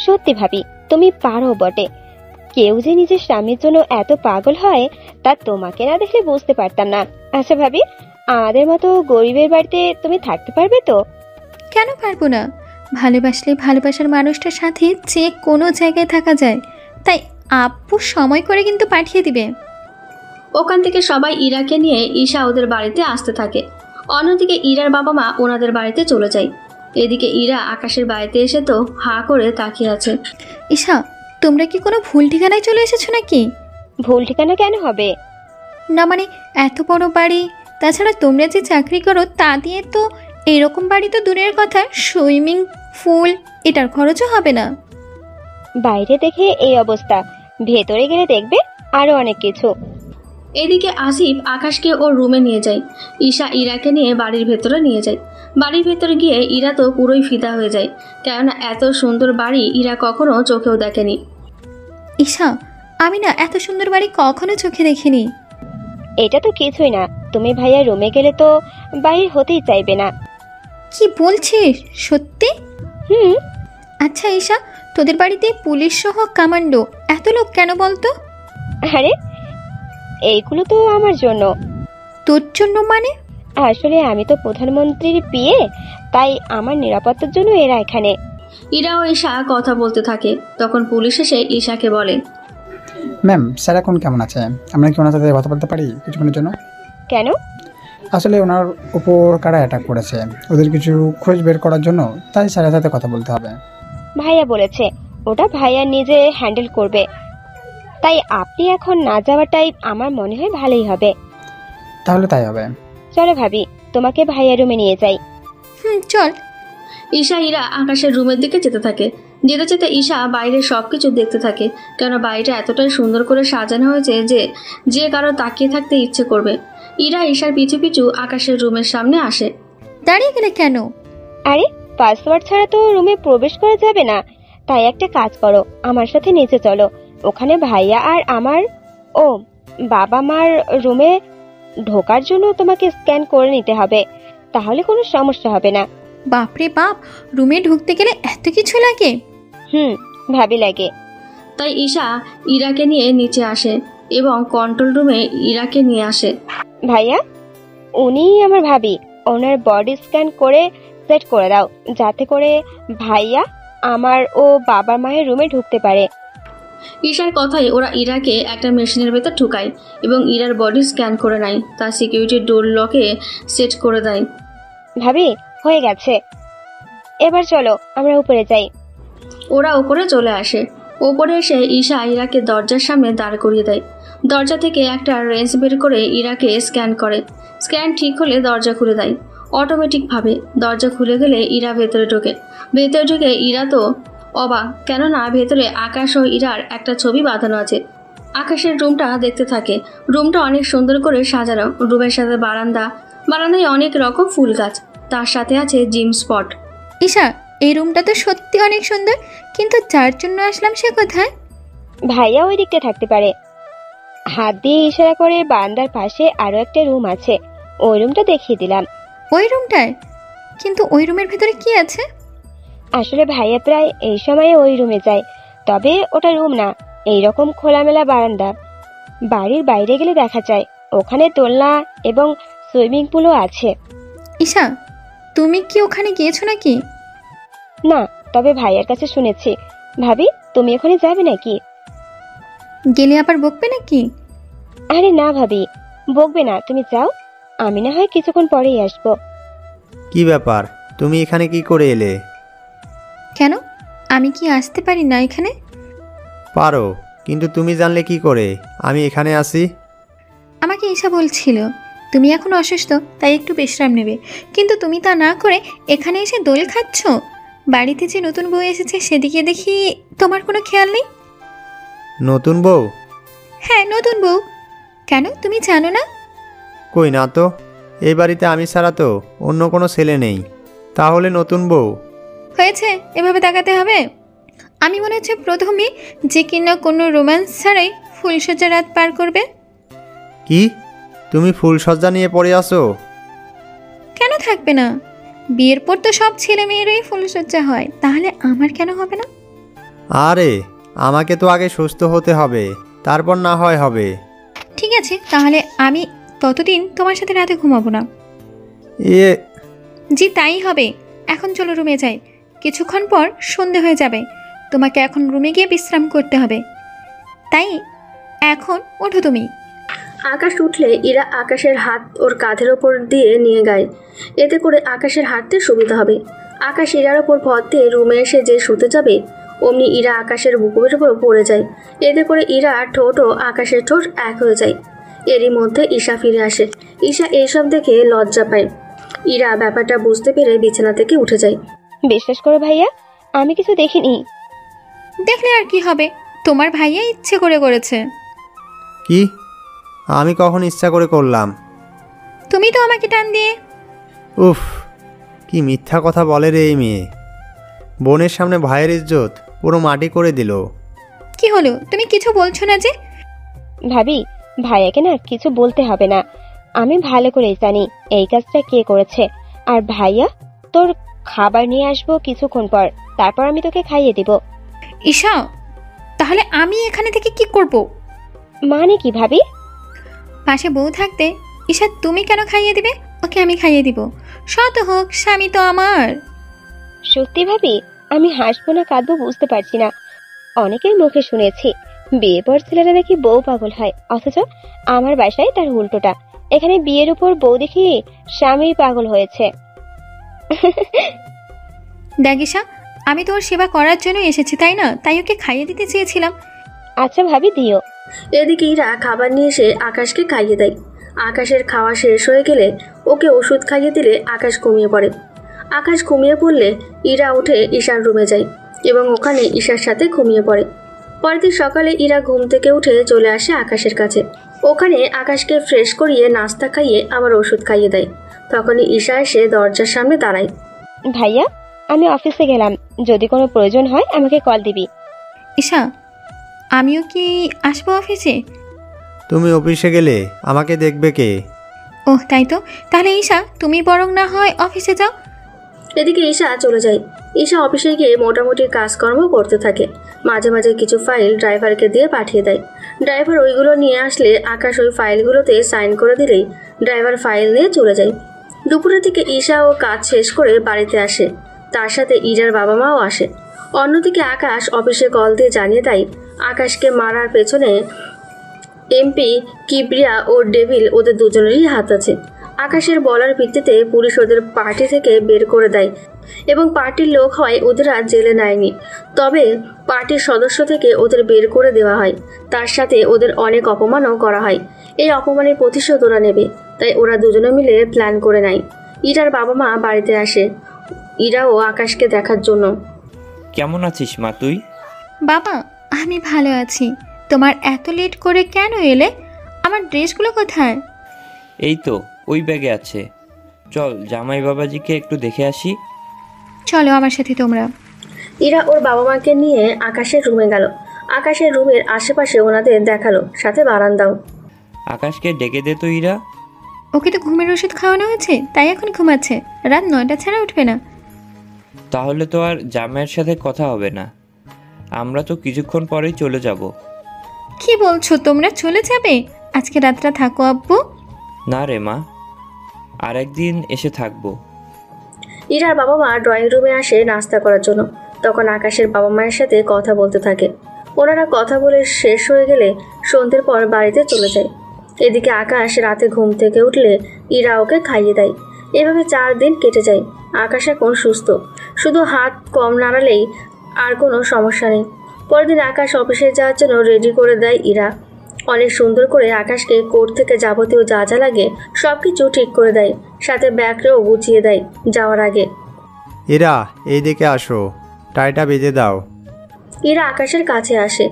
সত্যি ভাবি, তুমি পারো বটে। কেউ যে নিজের স্বামীর জন্য এত পাগল হয় তা তোমাকে না দেখলে বুঝতে পারতাম না। আচ্ছা ভাবি, আমাদের মতো গরিবের বাড়িতে তুমি থাকতে পারবে তো? কেন পারবো না? ভালোবাসলে ভালোবাসার মানুষটার সাথে যে কোনো জায়গায় থাকা যায়। তাই আব্বু সময় করে কিন্তু পাঠিয়ে দিবে। ওখান থেকে সবাই ইরাকে নিয়ে ঈশা ওদের বাড়িতে আসতে থাকে। অন্যদিকে ইরার বাবা মা ওনাদের বাড়িতে চলে যায়। এদিকে ইরা আকাশের বাড়িতে এসে তো হা করে তাকিয়ে আছে। ঈশা, তোমরা কি কোনো ভুল ঠিকানায় চলে এসেছো নাকি? ভুল ঠিকানা কেন হবে? না মানে এত বড় বাড়ি, তাছাড়া তোমরা যে চাকরি করো তা দিয়ে তো এরকম বাড়ি তো দূরের কথা, সুইমিং পুল এটার খরচও হবে না। বাইরে দেখে এই অবস্থা, ভেতরে গেলে দেখবে আরো অনেক কিছু। এদিকে আসিফ আকাশকে ওর রুমে নিয়ে যায়। ঈশা ইরাকে নিয়ে বাড়ির ভেতরে নিয়ে যায়। বাড়ির ভেতরে গিয়ে ইরা তো পুরোই ফিদা হয়ে যায়, কেননা এত সুন্দর বাড়ি ইরা কখনো চোখেও দেখেনি। ঈশা, আমি না এত সুন্দর বাড়ি কখনো চোখে দেখিনি। এটা তো কিছুই না, তুমি ভাইয়া রুমে গেলে তো বাইরে হতেই চাইবে না। কি বলছিস? সত্যি? হুম। আচ্ছা ঈশা, তোদের বাড়িতে পুলিশ সহ কমান্ডো এত লোক কেন বলতো? আরে এইগুলো তো আমার জন্য। তোর জন্য মানে? আসলে আমি তো প্রধানমন্ত্রীর বিয়ে, তাই আমার নিরাপত্তার জন্য এরা এখানে। ইরা ও ঈশা কথা বলতে থাকে, তখন পুলিশ এসে ঈশাকে বলে, ম্যাম স্যার এখন কেমন আছে? আমরা কি ওনার সাথে কথা বলতে পারি কিছুক্ষণের জন্য? কেন? আসলে ওনার উপর কারা অ্যাটাক করেছে, ওদের কিছু খোঁজ বের করার জন্য, তাই স্যারের সাথে কথা বলতে হবে। ভাইয়া বলেছে ওটা ভাইয়া নিজে হ্যান্ডেল করবে, তাই আপনি এখন না যাওয়াটাই আমার মনে হয় ভালোই হবে। তাহলে তাই হবে। চলো ভাবি, তোমাকে ভাইয়া রুমে নিয়ে যাই। চল। ঈশা ইরা আকাশের রুমের দিকে যেতে থাকে। যেতে যেতে ঈশা বাইরের সব কিছু দেখতে থাকে, কেন বাড়িটা এতটাই সুন্দর করে সাজানো হয়েছে যে যে কারো তাকিয়ে থাকতে ইচ্ছে করবে। ইরা ঈশার পিছু পিছু আকাশের রুমের সামনে আসে। দাঁড়িয়ে গেলে কেন? আরে পাসওয়ার্ড ছাড়া তো রুমে প্রবেশ করা যাবে না, তাই একটা কাজ করো, আমার সাথে নিচে চলো। ওখানে ভাইয়া আর আমার বাবা মার রুমে ঢোকার জন্য তোমাকে স্ক্যান করে নিতে হবে, তাহলে কোনো সমস্যা হবে না। বাপরে বাপ, রুমে ঢুকতে গেলে এত কিছু লাগে? ভাবি লাগে। তাই ঈশা ইরাকে নিয়ে নিচে আসে এবং কন্ট্রোল রুমে ইরাকে নিয়ে আসে। ভাইয়া, উনি আমার ভাবি, ওনার বডি স্ক্যান করে সেট করে দাও, যাতে করে ভাইয়া আমার ও বাবা মায়ের রুমে ঢুকতে পারে। ঈশার কথাই ওরা ইরাকে একটা মেশিনের ভেতর ঢুকায় এবং ইরার বডি স্ক্যান করে নেয়, তার সিকিউরিটি ডোর লকে সেট করে দেয়। ভাবি হয়ে গেছে, এবার চলো আমরা উপরে যাই। ওরা উপরে চলে আসে। ওপরে এসে ঈশা ইরাকে দরজার সামনে দাঁড় করিয়ে দেয়। দরজা থেকে একটা রেঞ্জ বের করে ইরাকে স্ক্যান করে। স্ক্যান ঠিক হলে দরজা খুলে দেয় অটোমেটিকভাবে। দরজা খুলে গেলে ইরা ভেতরে ঢোকে। ভেতরে ঢুকে ইরা তো অবাক, কেননা ভেতরে আকাশ ও ইরার একটা ছবি বাঁধানো আছে। আকাশের রুমটা দেখতে থাকে। রুমটা অনেক সুন্দর করে সাজানো। রুমের সাথে বারান্দায় অনেক রকম ফুল গাছ, তার সাথে আছে জিম স্পট। ঈশা, এই রুমটা তো সত্যি অনেক সুন্দর, কিন্তু যার জন্য আসলাম সে কোথায়? ভাইয়া ওই দিকটা থাকতে পারে। হাত দিয়ে ইশারা করে বারান্দার পাশে আরো একটা রুম আছে, ওই রুমটা দেখিয়ে দিলাম। ওই রুমটায়? কিন্তু ওই রুমের ভেতরে কি আছে? আসলে ভাইয়া প্রায় এই সময়ে ওই রুমে যায়, তবে ওটা রুম না, এইরকম খোলামেলা বারান্দা। বাড়ির বাইরে গেলে দেখা যায় ওখানে দোলনা এবং সুইমিং পুলও আছে। ঈশা, তুমি কি ওখানে গিয়েছো নাকি? না, তবে ভাইয়ার কাছে শুনেছি। ভাবি, তুমি ওখানে যাবে নাকি? গেলে আবার বকবে নাকি? আরে না ভাবি, বকবে না, তুমি যাও, আমি না হয় কিছুক্ষণ পরেই আসবো। কি ব্যাপার, তুমি এখানে কি করে এলে? কেন, আমি কি আসতে পারি না এখানে? পারো, কিন্তু তুমি জানলে কি করে আমি এখানে আসি? আমাকে ঈশা বলছিল তুমি এখন অসুস্থ, তাই একটু বিশ্রাম নেবে, কিন্তু তুমি তা না করে এখানে এসে দোল খাচ্ছ। বাড়িতে যে নতুন বউ এসেছে সেদিকে দেখি তোমার কোনো খেয়াল নেই। নতুন বউ? হ্যাঁ, নতুন বউ। কেন, তুমি জানো না? কই না তো, এই বাড়িতে আমি ছাড়া তো অন্য কোনো ছেলে নেই, তাহলে নতুন বউ? হয়েছে, এভাবে তাকাতে হবে? আমি মনে হচ্ছে প্রথমে যে কিনা কোনো রোম্যান্স ছাড়াই ফুলসজ্জা রাত পার করবে। কি, তুমি ফুলসজ্জা নিয়ে পড়ে আসো? কেন থাকবে না? বিয়ের পর তো সব ছেলে মেয়েরাই ফুলসজ্জা হয়, তাহলে আমার কেন হবে না? আরে আমাকে তো আগে সুস্থ হতে হবে, তারপর না হয় হবে। ঠিক আছে, তাহলে আমি ততদিন তোমার সাথে রাতে ঘুমাবো না। জি তাই হবে। এখন চলো রুমে যাই, কিছুক্ষণ পর সন্ধে হয়ে যাবে, তোমাকে এখন রুমে গিয়ে বিশ্রাম করতে হবে, তাই এখন ওঠো তুমি। আকাশ উঠলে ইরা আকাশের হাত ওর কাঁধের ওপর দিয়ে নিয়ে গায়, এতে করে আকাশের হাঁটতে সুবিধা হবে। আকাশ ইরার ওপর ভর দিয়ে রুমে এসে যে শুতে যাবে, অমনি ইরা আকাশের বুকের উপর পড়ে যায়। এতে করে ইরা ঠোঁট ও আকাশের ঠোঁট এক হয়ে যায়। এরই মধ্যে ঈশা ফিরে আসে। ঈশা এইসব দেখে লজ্জা পায়। ইরা ব্যাপারটা বুঝতে পেরে বিছানা থেকে উঠে যায়। বিশ্বাস করো ভাইয়া, আমি কিছু দেখিনি। দেখলে আর কি হবে, তোমার ভাইয়া ইচ্ছে করে করেছে। কি, আমি কখন ইচ্ছা করে করলাম? তুমি তো আমাকে টান দিয়ে। উফ, কি মিথ্যা কথা বলে রে এই মেয়ে। বোনের সামনে ভাইয়ের ইজ্জত পুরো মাটি করে দিল। কি হলো, তুমি কিছু বলছো না যে? ভাবি, ভাইয়াকে না কিছু বলতে হবে না, আমি ভালো করেই জানি এই কাজটা কে করেছে। আর ভাইয়া তোর খাবার নিয়ে আসবো কিছুক্ষণ পর, তারপর আমি তোকে খাইয়ে দিব। ঈশা, তাহলে আমি এখানে থেকে কি করব? মানে কি ভাবি? পাশে বউ থাকতে ঈশা তুমি কেন খাইয়ে দিবে? ওকে আমি খাইয়ে দিব। শত হোক, স্বামী তো আমার। সত্যি ভাবি, আমি হাসবো না কাঁদবো বুঝতে পারছি না। অনেকের মুখে শুনেছি বিয়ে পর ছেলেরা নাকি বউ পাগল হয়, অথচ আমার বাসায় তার উল্টোটা। এখানে বিয়ের উপর বউ দেখি স্বামী পাগল হয়েছে। দেখ ঈশা, আমি তোর সেবা করার জন্য এসেছি, তাই না? তাই ওকে খাইয়ে দিতে চেয়েছিলাম। আচ্ছা ভাবি, দিও। এদিকে ইরা খাবার নিয়ে এসে আকাশকে খাইয়ে দেয়। আকাশের খাওয়া শেষ হয়ে গেলে ওকে ওষুধ খাইয়ে দিলে আকাশ ঘুমিয়ে পড়ে। আকাশ ঘুমিয়ে পড়লে ইরা উঠে ঈশার রুমে যায় এবং ওখানে ঈশার সাথে ঘুমিয়ে পড়ে। পরের দিন সকালে ইরা ঘুম থেকে উঠে চলে আসে আকাশের কাছে। ওখানে আকাশকে ফ্রেশ করিয়ে নাস্তা খাইয়ে আবার ওষুধ খাইয়ে দেয়। তখনই ঈশা এসে দরজার সামনে দাঁড়ায়। ভাইয়া, আমি অফিসে গেলাম, যদি কোনো প্রয়োজন হয় আমাকে কল দিবি। ঈশা, আমিও কি আসবো অফিসে? তুমি অফিসে গেলে আমাকে দেখবে কে? ওহ, তাই তো। তাহলে ঈশা, তুমি বরং না হয় অফিসে যাও। এদিকে ঈশা চলে যায়। ঈশা অফিসে গিয়ে মোটামুটি কাজকর্ম করতে থাকে। মাঝে মাঝে কিছু ফাইল ড্রাইভারকে দিয়ে পাঠিয়ে দেয়। ড্রাইভার ওইগুলো নিয়ে আসলে আকাশ ওই ফাইলগুলোতে সাইন করে দিলেই ড্রাইভার ফাইল নিয়ে চলে যায়। দুপুরের দিকে ঈশা ও কাজ শেষ করে বাড়িতে আসে। তার সাথে ইরার বাবা মাও আসে। অন্যদিকে আকাশ অফিসে কল দিয়ে জানিয়ে দেয় আকাশকে মারার পেছনে এমপি কিবরিয়া ও ডেভিল ওদের দুজনেরই হাত আছে। আকাশের বলার ভিত্তিতে পুলিশ ওদের পার্টি থেকে বের করে দেয় এবং পার্টির লোক হয় ওদের আর জেলে নেয়নি, তবে পার্টির সদস্য থেকে ওদের বের করে দেওয়া হয়। তার সাথে ওদের অনেক অপমানও করা হয়। এই অপমানের প্রতিশোধ ওরা নেবে, তাই ওরা দুজনে মিলে প্ল্যান করে নেয়। ইরার বাবা মা বাড়িতে আসে ইরা ও আকাশকে দেখার জন্য। কেমন আছিস মা তুই? বাবা, আমি ভালো আছি। তোমার এত লেট করে কেন এলে? আমার ড্রেসগুলো কোথায়? এই তো ওই ব্যাগে আছে। চল জামাই বাবাজিকে একটু দেখে আসি। চলো আমার সাথে তোমরা। ইরা ওর বাবা মাকে নিয়ে আকাশের রুমে গেল। আকাশের রুমের আশেপাশে ওনাদের দেখালো, সাথে বারান্দাও। আকাশকে ডেকে দে তো ইরা। ওকে তো ঘুমের ওষুধ খাওয়ানো হয়েছে, তাই এখন ঘুমাচ্ছে। রাত 9টা ছাড়া উঠবে না। তাহলে তো আর জামাইয়ের সাথে কথা হবে না। আমরা তো কিছুক্ষণ পরেই চলে যাব। কি বলছো, তোমরা চলে যাবে? আজকে রাতটা থাকো আব্বু। না রে মা, আর একদিন এসে থাকবো। ইরার বাবা মা ড্রয়িং রুমে আসে নাস্তা করার জন্য। তখন আকাশের বাবা মায়ের সাথে কথা বলতে থাকে। ওনারা কথা বলে শেষ হয়ে গেলে সন্ধ্যের পর বাড়িতে চলে যায়। এদিকে আকাশ রাতে ঘুম থেকে উঠলে ইরা ওকে খাইয়ে দেয়। এভাবে 4 দিন কেটে যায়। আকাশ এখন সুস্থ, শুধু হাত কম নাড়ালেই আর কোনো সমস্যা নেই। পরের দিন আকাশ অফিসে যাওয়ার জন্য রেডি করে দেয় ইরা। অনেক সুন্দর করে আকাশকে কোর্ট থেকে যাবতীয় যা যা লাগে সব কিছু ঠিক করে দেয়, সাথে ব্যাগটাও গুছিয়ে দেয় যাওয়ার আগে। এরা এই দিকে আসো, টাইটা বেঁধে দাও। ইরা আকাশের কাছে আসে।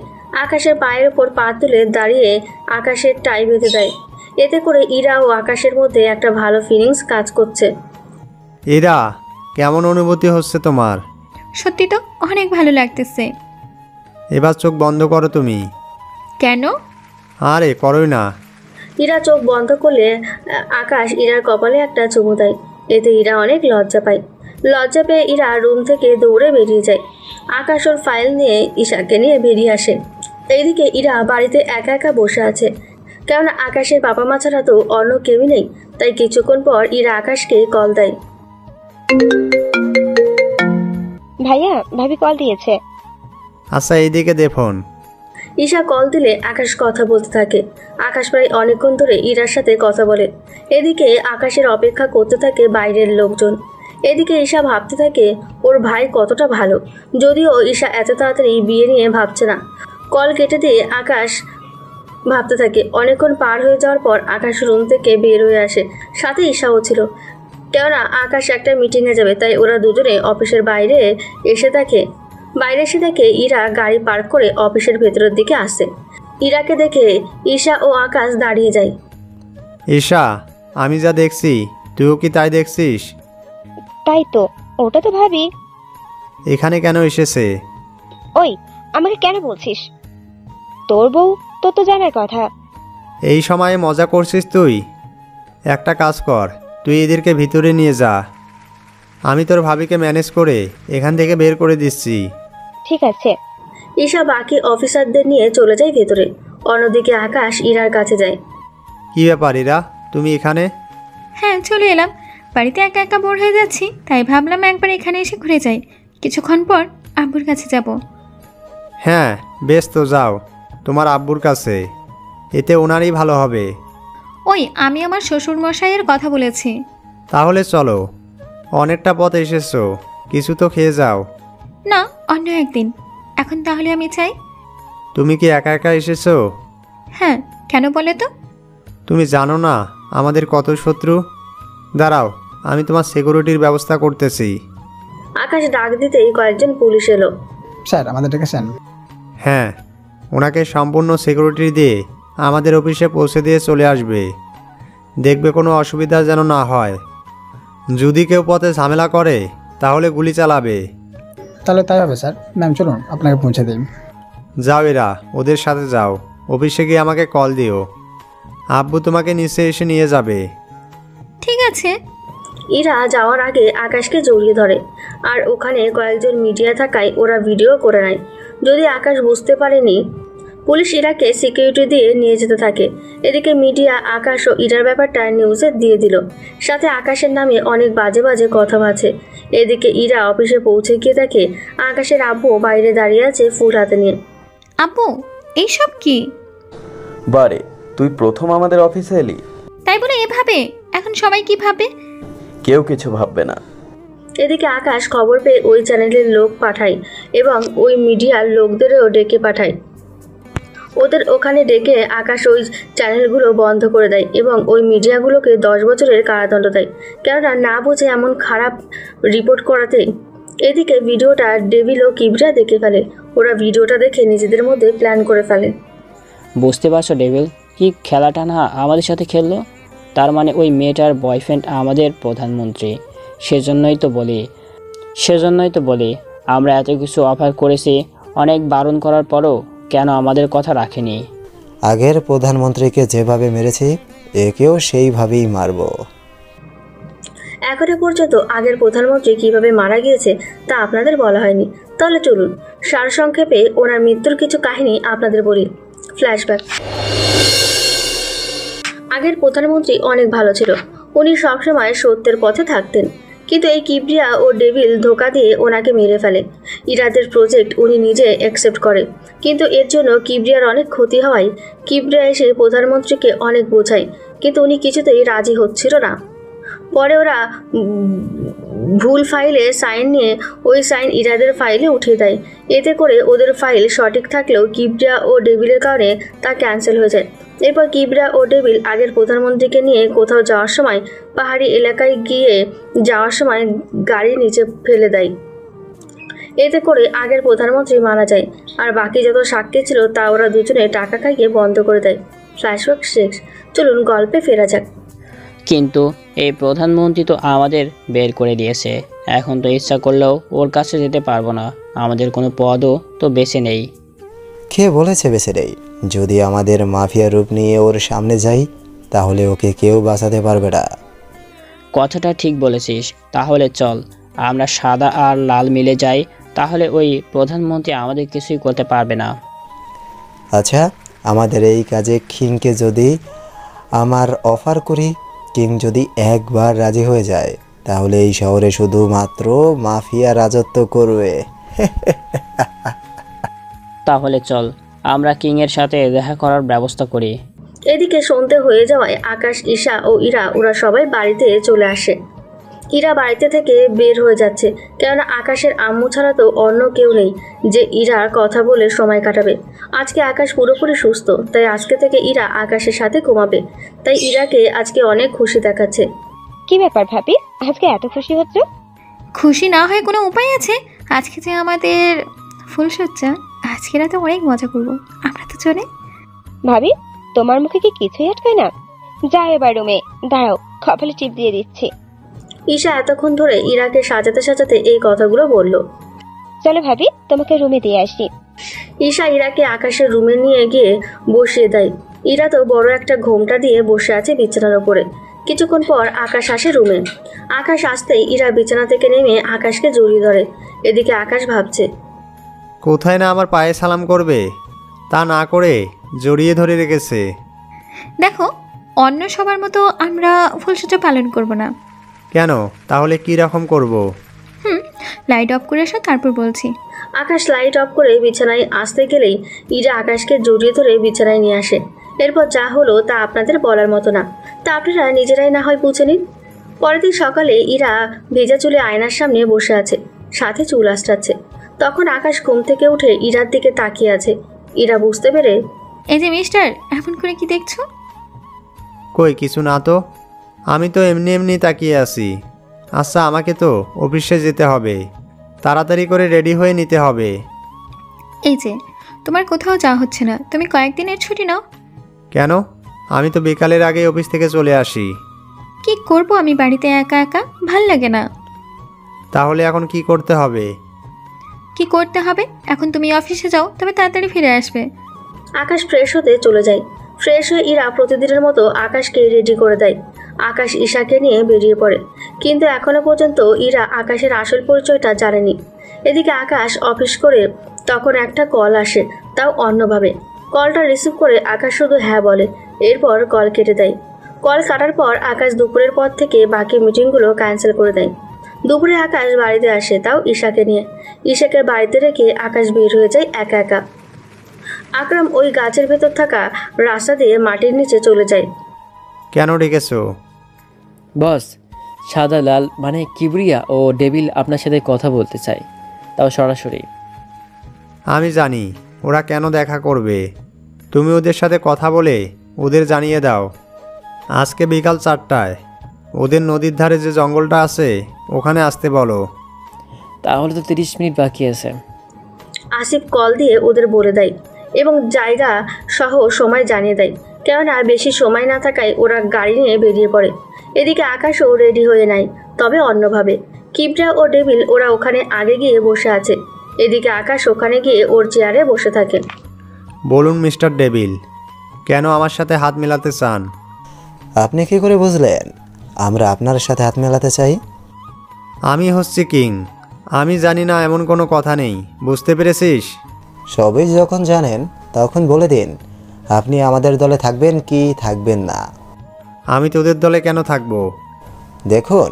আকাশের পায়ের ওপর পা তুলে দাঁড়িয়ে আকাশের টাই বেঁধে দেয়। এতে করে ইরা ও আকাশের মধ্যে একটা ভালো ফিলিংস কাজ করছে। এরা কেমন অনুভূতি হচ্ছে তোমার? সত্যি তো অনেক ভালো লাগতেছে। এবার চোখ বন্ধ করো তুমি। কেন? আরে করোই না। ইরা চোখ বন্ধ করলে আকাশ ইরার কপালে একটা চুমু দেয়। এতে ইরা অনেক লজ্জা পায়। লজ্জা পেয়ে ইরা রুম থেকে দৌড়ে বেরিয়ে যায়। আকাশ ওর ফাইল নিয়ে ঈশাকে নিয়ে বেরিয়ে আসে। এইদিকে ইরা বাড়িতে একা একা বসে আছে, কেননা আকাশের বাবা মা ছাড়া তো অন্য কেউই নেই। তাই কিছুক্ষণ পর ইরা আকাশকে কল দেয়। ভাইয়া, ভাবি কল দিয়েছে। আচ্ছা এইদিকে দে ফোন। ঈশা কল দিলে আকাশ কথা বলতে থাকে। আকাশ প্রায় অনেকক্ষণ ধরে ইরার সাথে কথা বলে। এদিকে আকাশের অপেক্ষা করতে থাকে বাইরের লোকজন। এদিকে ঈশা ভাবতে থাকে ওর ভাই কতটা ভালো, যদিও ঈশা এত তাড়াতাড়ি বিয়ে নিয়ে ভাবছে না। কল কেটে দিয়ে আকাশ ভাবতে থাকে। অনেকক্ষণ পার হয়ে যাওয়ার পর আকাশ রুম থেকে বের হয়ে আসে, সাথে ঈশাও ছিল। কেননা আকাশ একটা মিটিংয়ে যাবে, তাই ওরা দুজনে অফিসের বাইরে এসে দেখে ইরা গাড়ি পার্ক করে অফিসের ভেতরের দিকে আসে। ইরাকে দেখে ঈশা ও আকাশ দাঁড়িয়ে যায়। ঈশা, আমি যা দেখছি তুইও কি তাই দেখছিস? তাই তো, ওটা তো ভাবি। এখানে কেন এসেছে? ওই, আমাকে কেন বলছিস? তোর বউ তোর তো জানার কথা। এই সময়ে মজা করছিস তুই? একটা কাজ কর, তুই এদেরকে ভিতরে নিয়ে যা। আমি তোর ভাবিকে ম্যানেজ করে এখান থেকে বের করে দিচ্ছি। ঠিক আছে। ঈশা বাকি অফিসারদের নিয়ে চলে যায় ভেতরে। অন্যদিকে আকাশ ইরার কাছে যায়। কী ব্যাপার ইরা, তুমি এখানে? হ্যাঁ, চলে এলাম। বাড়িতে একা একা বোর হয়ে যাচ্ছি, তাই ভাবলাম একবার এখানে এসে ঘুরে যাই। কিছুক্ষণ পর আব্বুর কাছে যাব। হ্যাঁ বেশ, তো যাও তোমার আব্বুর কাছে, এতে ওনারই ভালো হবে। ওই, আমি আমার শ্বশুর মশাইয়ের কথা বলেছি। তাহলে চলো, অনেকটা পথ এসেছো, কিছু তো খেয়ে যাও। না, অন্য একদিন। এখন তাহলে আমি চাই। তুমি কি একা একা এসেছো? হ্যাঁ, কেন বলে তো? তুমি জানো না আমাদের কত শত্রু? দাঁড়াও, আমি তোমার সিকিউরিটির ব্যবস্থা করতেছি। আকাশ ডাক দিতেই কয়েকজন পুলিশ এলো। স্যার, আমাদের ডেকেছেন? হ্যাঁ, ওনাকে সম্পূর্ণ সিকিউরিটি দিয়ে আমাদের অফিসে পৌঁছে দিয়ে চলে আসবে। দেখবে কোনো অসুবিধা যেন না হয়। যদি কেউ পথে ঝামেলা করে তাহলে গুলি চালাবে। তাহলে তাই হবে স্যার। ম্যাম চলুন আপনাকে পৌঁছে দিই। যাও এরা, ওদের সাথে যাও। অফিসে গিয়ে আমাকে কল দিও, আব্বু তোমাকে নিচে এসে নিয়ে যাবে। ঠিক আছে। ইরা যাওয়ার আগে আকাশকে জড়িয়ে ধরে, আর ওখানে কয়েকজন মিডিয়া থাকায় ওরা ভিডিও করে নেয়। যদি আকাশ বুঝতে পারেনি, পুলিশ ইরাকে সিকিউরিটি দিয়ে নিয়ে যেতে থাকে। এদিকে মিডিয়া আকাশ ও ইরার ব্যাপারটা নিউজে দিয়ে দিল, সাথে আকাশের নামে অনেক বাজে বাজে কথা আছে। এদিকে ইরা অফিসে পৌঁছে গিয়ে দেখে আকাশের আব্বু বাইরে দাঁড়িয়ে আছে ফুল হাতে নিয়ে। আব্বু, এইসব কি? বারে, তুই প্রথম আমাদের অফিসে এলি? তাই বলে এভাবে এখন সবাই কি ভাবে? কেউ কিছু ভাববে না। এদিকে আকাশ খবর পেয়ে ওই চ্যানেলের লোক পাঠায় এবং ওই মিডিয়ার লোকদেরও ডেকে পাঠায়। ওদের ওখানে ডেকে আকাশ ওই চ্যানেলগুলো বন্ধ করে দেয় এবং ওই মিডিয়াগুলোকে 10 বছরের কারাদণ্ড দেয়, কেননা না বুঝে এমন খারাপ রিপোর্ট করাতে। এদিকে ভিডিওটা ডেভিল ও কিবরিয়া দেখে ফেলে। ওরা ভিডিওটা দেখে নিজেদের মধ্যে প্ল্যান করে ফেলে। বুঝতে পারছো ডেভিল, কি খেলাটা না আমাদের সাথে খেললো? তার মানে ওই মেয়েটার বয়ফ্রেন্ড আমাদের প্রধানমন্ত্রী। সেজন্যই তো বলি আমরা এত কিছু অফার করেছি, অনেক বারণ করার পরও কেন আমাদের কথা রাখেনি? আগের প্রধানমন্ত্রীকে যেভাবে মেরেছি একেও সেইভাবেই মারব। এখনো পর্যন্ত আগের প্রধানমন্ত্রী কিভাবে মারা গিয়েছে তা আপনাদের বলা হয়নি। তাহলে চলুন সারসংক্ষেপে ওনার মৃত্যুর কিছু কাহিনী আপনাদের বলি। ফ্ল্যাশব্যাক। আগের প্রধানমন্ত্রী অনেক ভালো ছিল। উনি সবসময় সত্যের পথে থাকতেন, কিন্তু এই কিবরিয়া ও ডেভিল ধোকা দিয়ে ওনাকে মেরে ফেলে। ইরাদের প্রজেক্ট উনি নিজে অ্যাকসেপ্ট করে, কিন্তু এর জন্য কিবরিয়ার অনেক ক্ষতি হওয়ায় কিবরিয়া এসে প্রধানমন্ত্রীকে অনেক বোঝায়, কিন্তু উনি কিছুতেই রাজি হচ্ছিল না। পরে ওরা ভুল ফাইলে সাইন নিয়ে ওই সাইন ইরাদের ফাইলে উঠিয়ে দেয়। এতে করে ওদের ফাইল সঠিক থাকলেও কিবরিয়া ও ডেভিলের কারণে তা ক্যান্সেল হয়ে যায়। এরপর কিবরিয়া ও ডেভিল আগের প্রধানমন্ত্রীকে নিয়ে কোথাও যাওয়ার সময় পাহাড়ি এলাকায় যাওয়ার সময় গাড়ি নিচে ফেলে দেয়। এতে করে আগের প্রধানমন্ত্রী মারা যায়, আর বাকি যত সাক্ষী ছিল তা ওরা দুজনে টাকা খাইয়ে বন্ধ করে দেয়। ফ্ল্যাশব্যাক শেষ। চলুন গল্পে ফেরা যাক। কিন্তু এই প্রধানমন্ত্রী তো আমাদের বের করে দিয়েছে, এখন তো ইচ্ছা করলেও ওর কাছে যেতে পারবো না। আমাদের কোনো পদও তো বেছে নেই। কে বলেছে বেছে নেই? যদি আমাদের মাফিয়া রূপ নিয়ে ওর সামনে যাই তাহলে ওকে কেউ বাঁচাতে পারবে না। কথাটা ঠিক বলেছিস। তাহলে চল আমরা সাদা আর লাল মিলে যাই, তাহলে ওই প্রধানমন্ত্রী আমাদের কিছুই করতে পারবে না। আচ্ছা, আমাদের এই কাজে কিংকে যদি আমার অফার করি, কিং যদি একবার রাজি হয়ে যায় তাহলে এই শহরে শুধুমাত্র মাফিয়া রাজত্ব করবে। তাহলে চল আমরা কিংয়ের সাথে দেখা করার ব্যবস্থা করি। এদিকে সন্ধ্যে হয়ে যাওয়ায় আকাশ, ঈশা ও ইরা ওরা সবাই বাড়িতে চলে আসে। ইরা বাড়িতে থেকে বের হয়ে যাচ্ছে, কেননা আকাশের আম্মু ছাড়া তো অন্য কেউ নেই যে ইরার কথা বলে সময় কাটাবে। আজকে আকাশ পুরোপুরি সুস্থ, তাই আজকে থেকে ইরা আকাশের সাথে ঘুমাবে। তাই ইরাকে আজকে অনেক খুশি দেখাচ্ছে। কি ব্যাপার ভাবি, আজকে এত খুশি হচ্ছ? খুশি না হয় কোনো উপায় আছে? আজকে যে আমাদের ফুলসজ্জা, আজকে রাতে অনেক মজা করবো আমরা তো। চলে ভাবি, তোমার মুখে কি কিছুই আটকায় না? যাও এবার রুমে, দাঁড়াও কপালে টিপ দিয়ে দিচ্ছি। ঈশা এতক্ষণ ধরে ইরাকে সাজাতে সাজাতে এই কথাগুলো বলল। চলো ভাবি, তোমাকে রুমে দিয়ে আসি। ঈশা ইরাকে আকাশের রুমে নিয়ে গিয়ে বসিয়ে দেয়। ইরা তো বড় একটা ঘোমটা দিয়ে বসে আছে বিছানার উপরে। কিছুক্ষণ পর আকাশ আসে রুমে। আকাশ আসতেই ইরা বিছানা থেকে নেমে আকাশকে জড়িয়ে ধরে। এদিকে আকাশ ভাবছে, কোথায় না আমার পায়ে সালাম করবে, তা না করে জড়িয়ে ধরে রেখেছে। দেখো, অন্য সবার মতো আমরা ফুলসজ্জা পালন করব না। কেন তাহলে কি রকম করব? লাইট অফ করে আসো, তারপর বলছি। আকাশ লাইট অফ করে বিছানায় আসতে গেলেই ইরা আকাশকে জড়িয়ে ধরে বিছানায় নিয়ে আসে। এরপর যা হলো তা আপনাদের বলার মতো না, তা আপনারা নিজেরাই না হয় বুঝে নিন। পরের দিন সকালে ইরা ভেজা চুলে আয়নার সামনে বসে আছে, সাথে চুল আঁচড়াচ্ছে। তখন আকাশ ঘুম থেকে উঠে ইরার দিকে তাকিয়ে আছে। ইরা বুঝতে পেরে, এই যে মিস্টার, এমন করে কি দেখছো? কই কিছু না তো, আমি তো এমনি এমনি তাকিয়ে আছি। আচ্ছা, আমাকে তো অফিসে যেতে হবে, তাড়াতাড়ি করে রেডি হয়ে নিতে হবে। এই যে, তোমার কোথাও যাওয়া হচ্ছে না, তুমি কয়েকদিনের ছুটি নাও। কেন? আমি তো বিকালের আগে অফিস থেকে চলে আসি। কি করব আমি বাড়িতে একা একা, ভাল লাগে না। তাহলে এখন কি করতে হবে? কি করতে হবে? এখন তুমি অফিসে যাও, তবে তাড়াতাড়ি ফিরে আসবে। আকাশ ফ্রেশ হতে চলে যায়। ফ্রেশ হয়ে ইরা প্রতিদিনের মতো আকাশকে রেডি করে দেয়। আকাশ ঈশাকে নিয়ে বেরিয়ে পড়ে, কিন্তু এখনো পর্যন্ত ইরা আকাশের আসল পরিচয়টা জানেনি। এদিকে আকাশ অফিস করে তখন একটা কল আসে, তাও অন্যভাবে। কলটা রিসিভ করে আকাশ শুধু হ্যাঁ বলে, এরপর কল কেটে দেয়। কল কাটার পর আকাশ দুপুরের পর থেকে বাকি মিটিংগুলো ক্যান্সেল করে দেয়। দুপুরে আকাশ বাড়িতে আসে, তাও ঈশাকে নিয়ে। ঈশাকে বাড়িতে রেখে আকাশ বের হয়ে যায় একা একা। আকরাম ওই গাছের ভেতর থাকা রাস্তা দিয়ে মাটির নিচে চলে যায়। কেন ডেকেছো? বস, সাদা লাল মানে কিবরিয়া ও ডেভিল আপনার সাথে কথা বলতে চাই, তাও সরাসরি। আমি জানি ওরা কেন দেখা করবে, তুমি ওদের সাথে কথা বলে ওদের জানিয়ে দাও। আজকে বিকাল 4টায় ওদের নদীর ধারে যে জঙ্গলটা আছে ওখানে আসতে বলো। তাহলে তো 30 মিনিট বাকি আছে। আসিফ কল দিয়ে ওদের বলে দেয় এবং জায়গা সহ সময় জানিয়ে দেয়, কেননা বেশি সময় না থাকায় ওরা গাড়ি নিয়ে বেরিয়ে পড়ে। এদিকে আকাশও রেডি হয়ে নেয়, তবে অন্যভাবে। কিবরা ও ডেভিল ওরা ওখানে আগে গিয়ে বসে আছে। এদিকে আকাশ ওখানে গিয়ে ওর চেয়ারে বসে থাকে। বলুন মিস্টার ডেভিল, কেন আমার সাথে হাত মেলাতে চান? আপনি কি করে বুঝলেন আমরা আপনার সাথে হাত মেলাতে চাই? আমি হচ্ছি কিং, আমি জানি না এমন কোনো কথা নেই, বুঝতে পেরেছিস? সবই যখন জানেন তখন বলে দিন আপনি আমাদের দলে থাকবেন কি থাকবেন না। আমি তোদের দলে কেন থাকবো? দেখুন,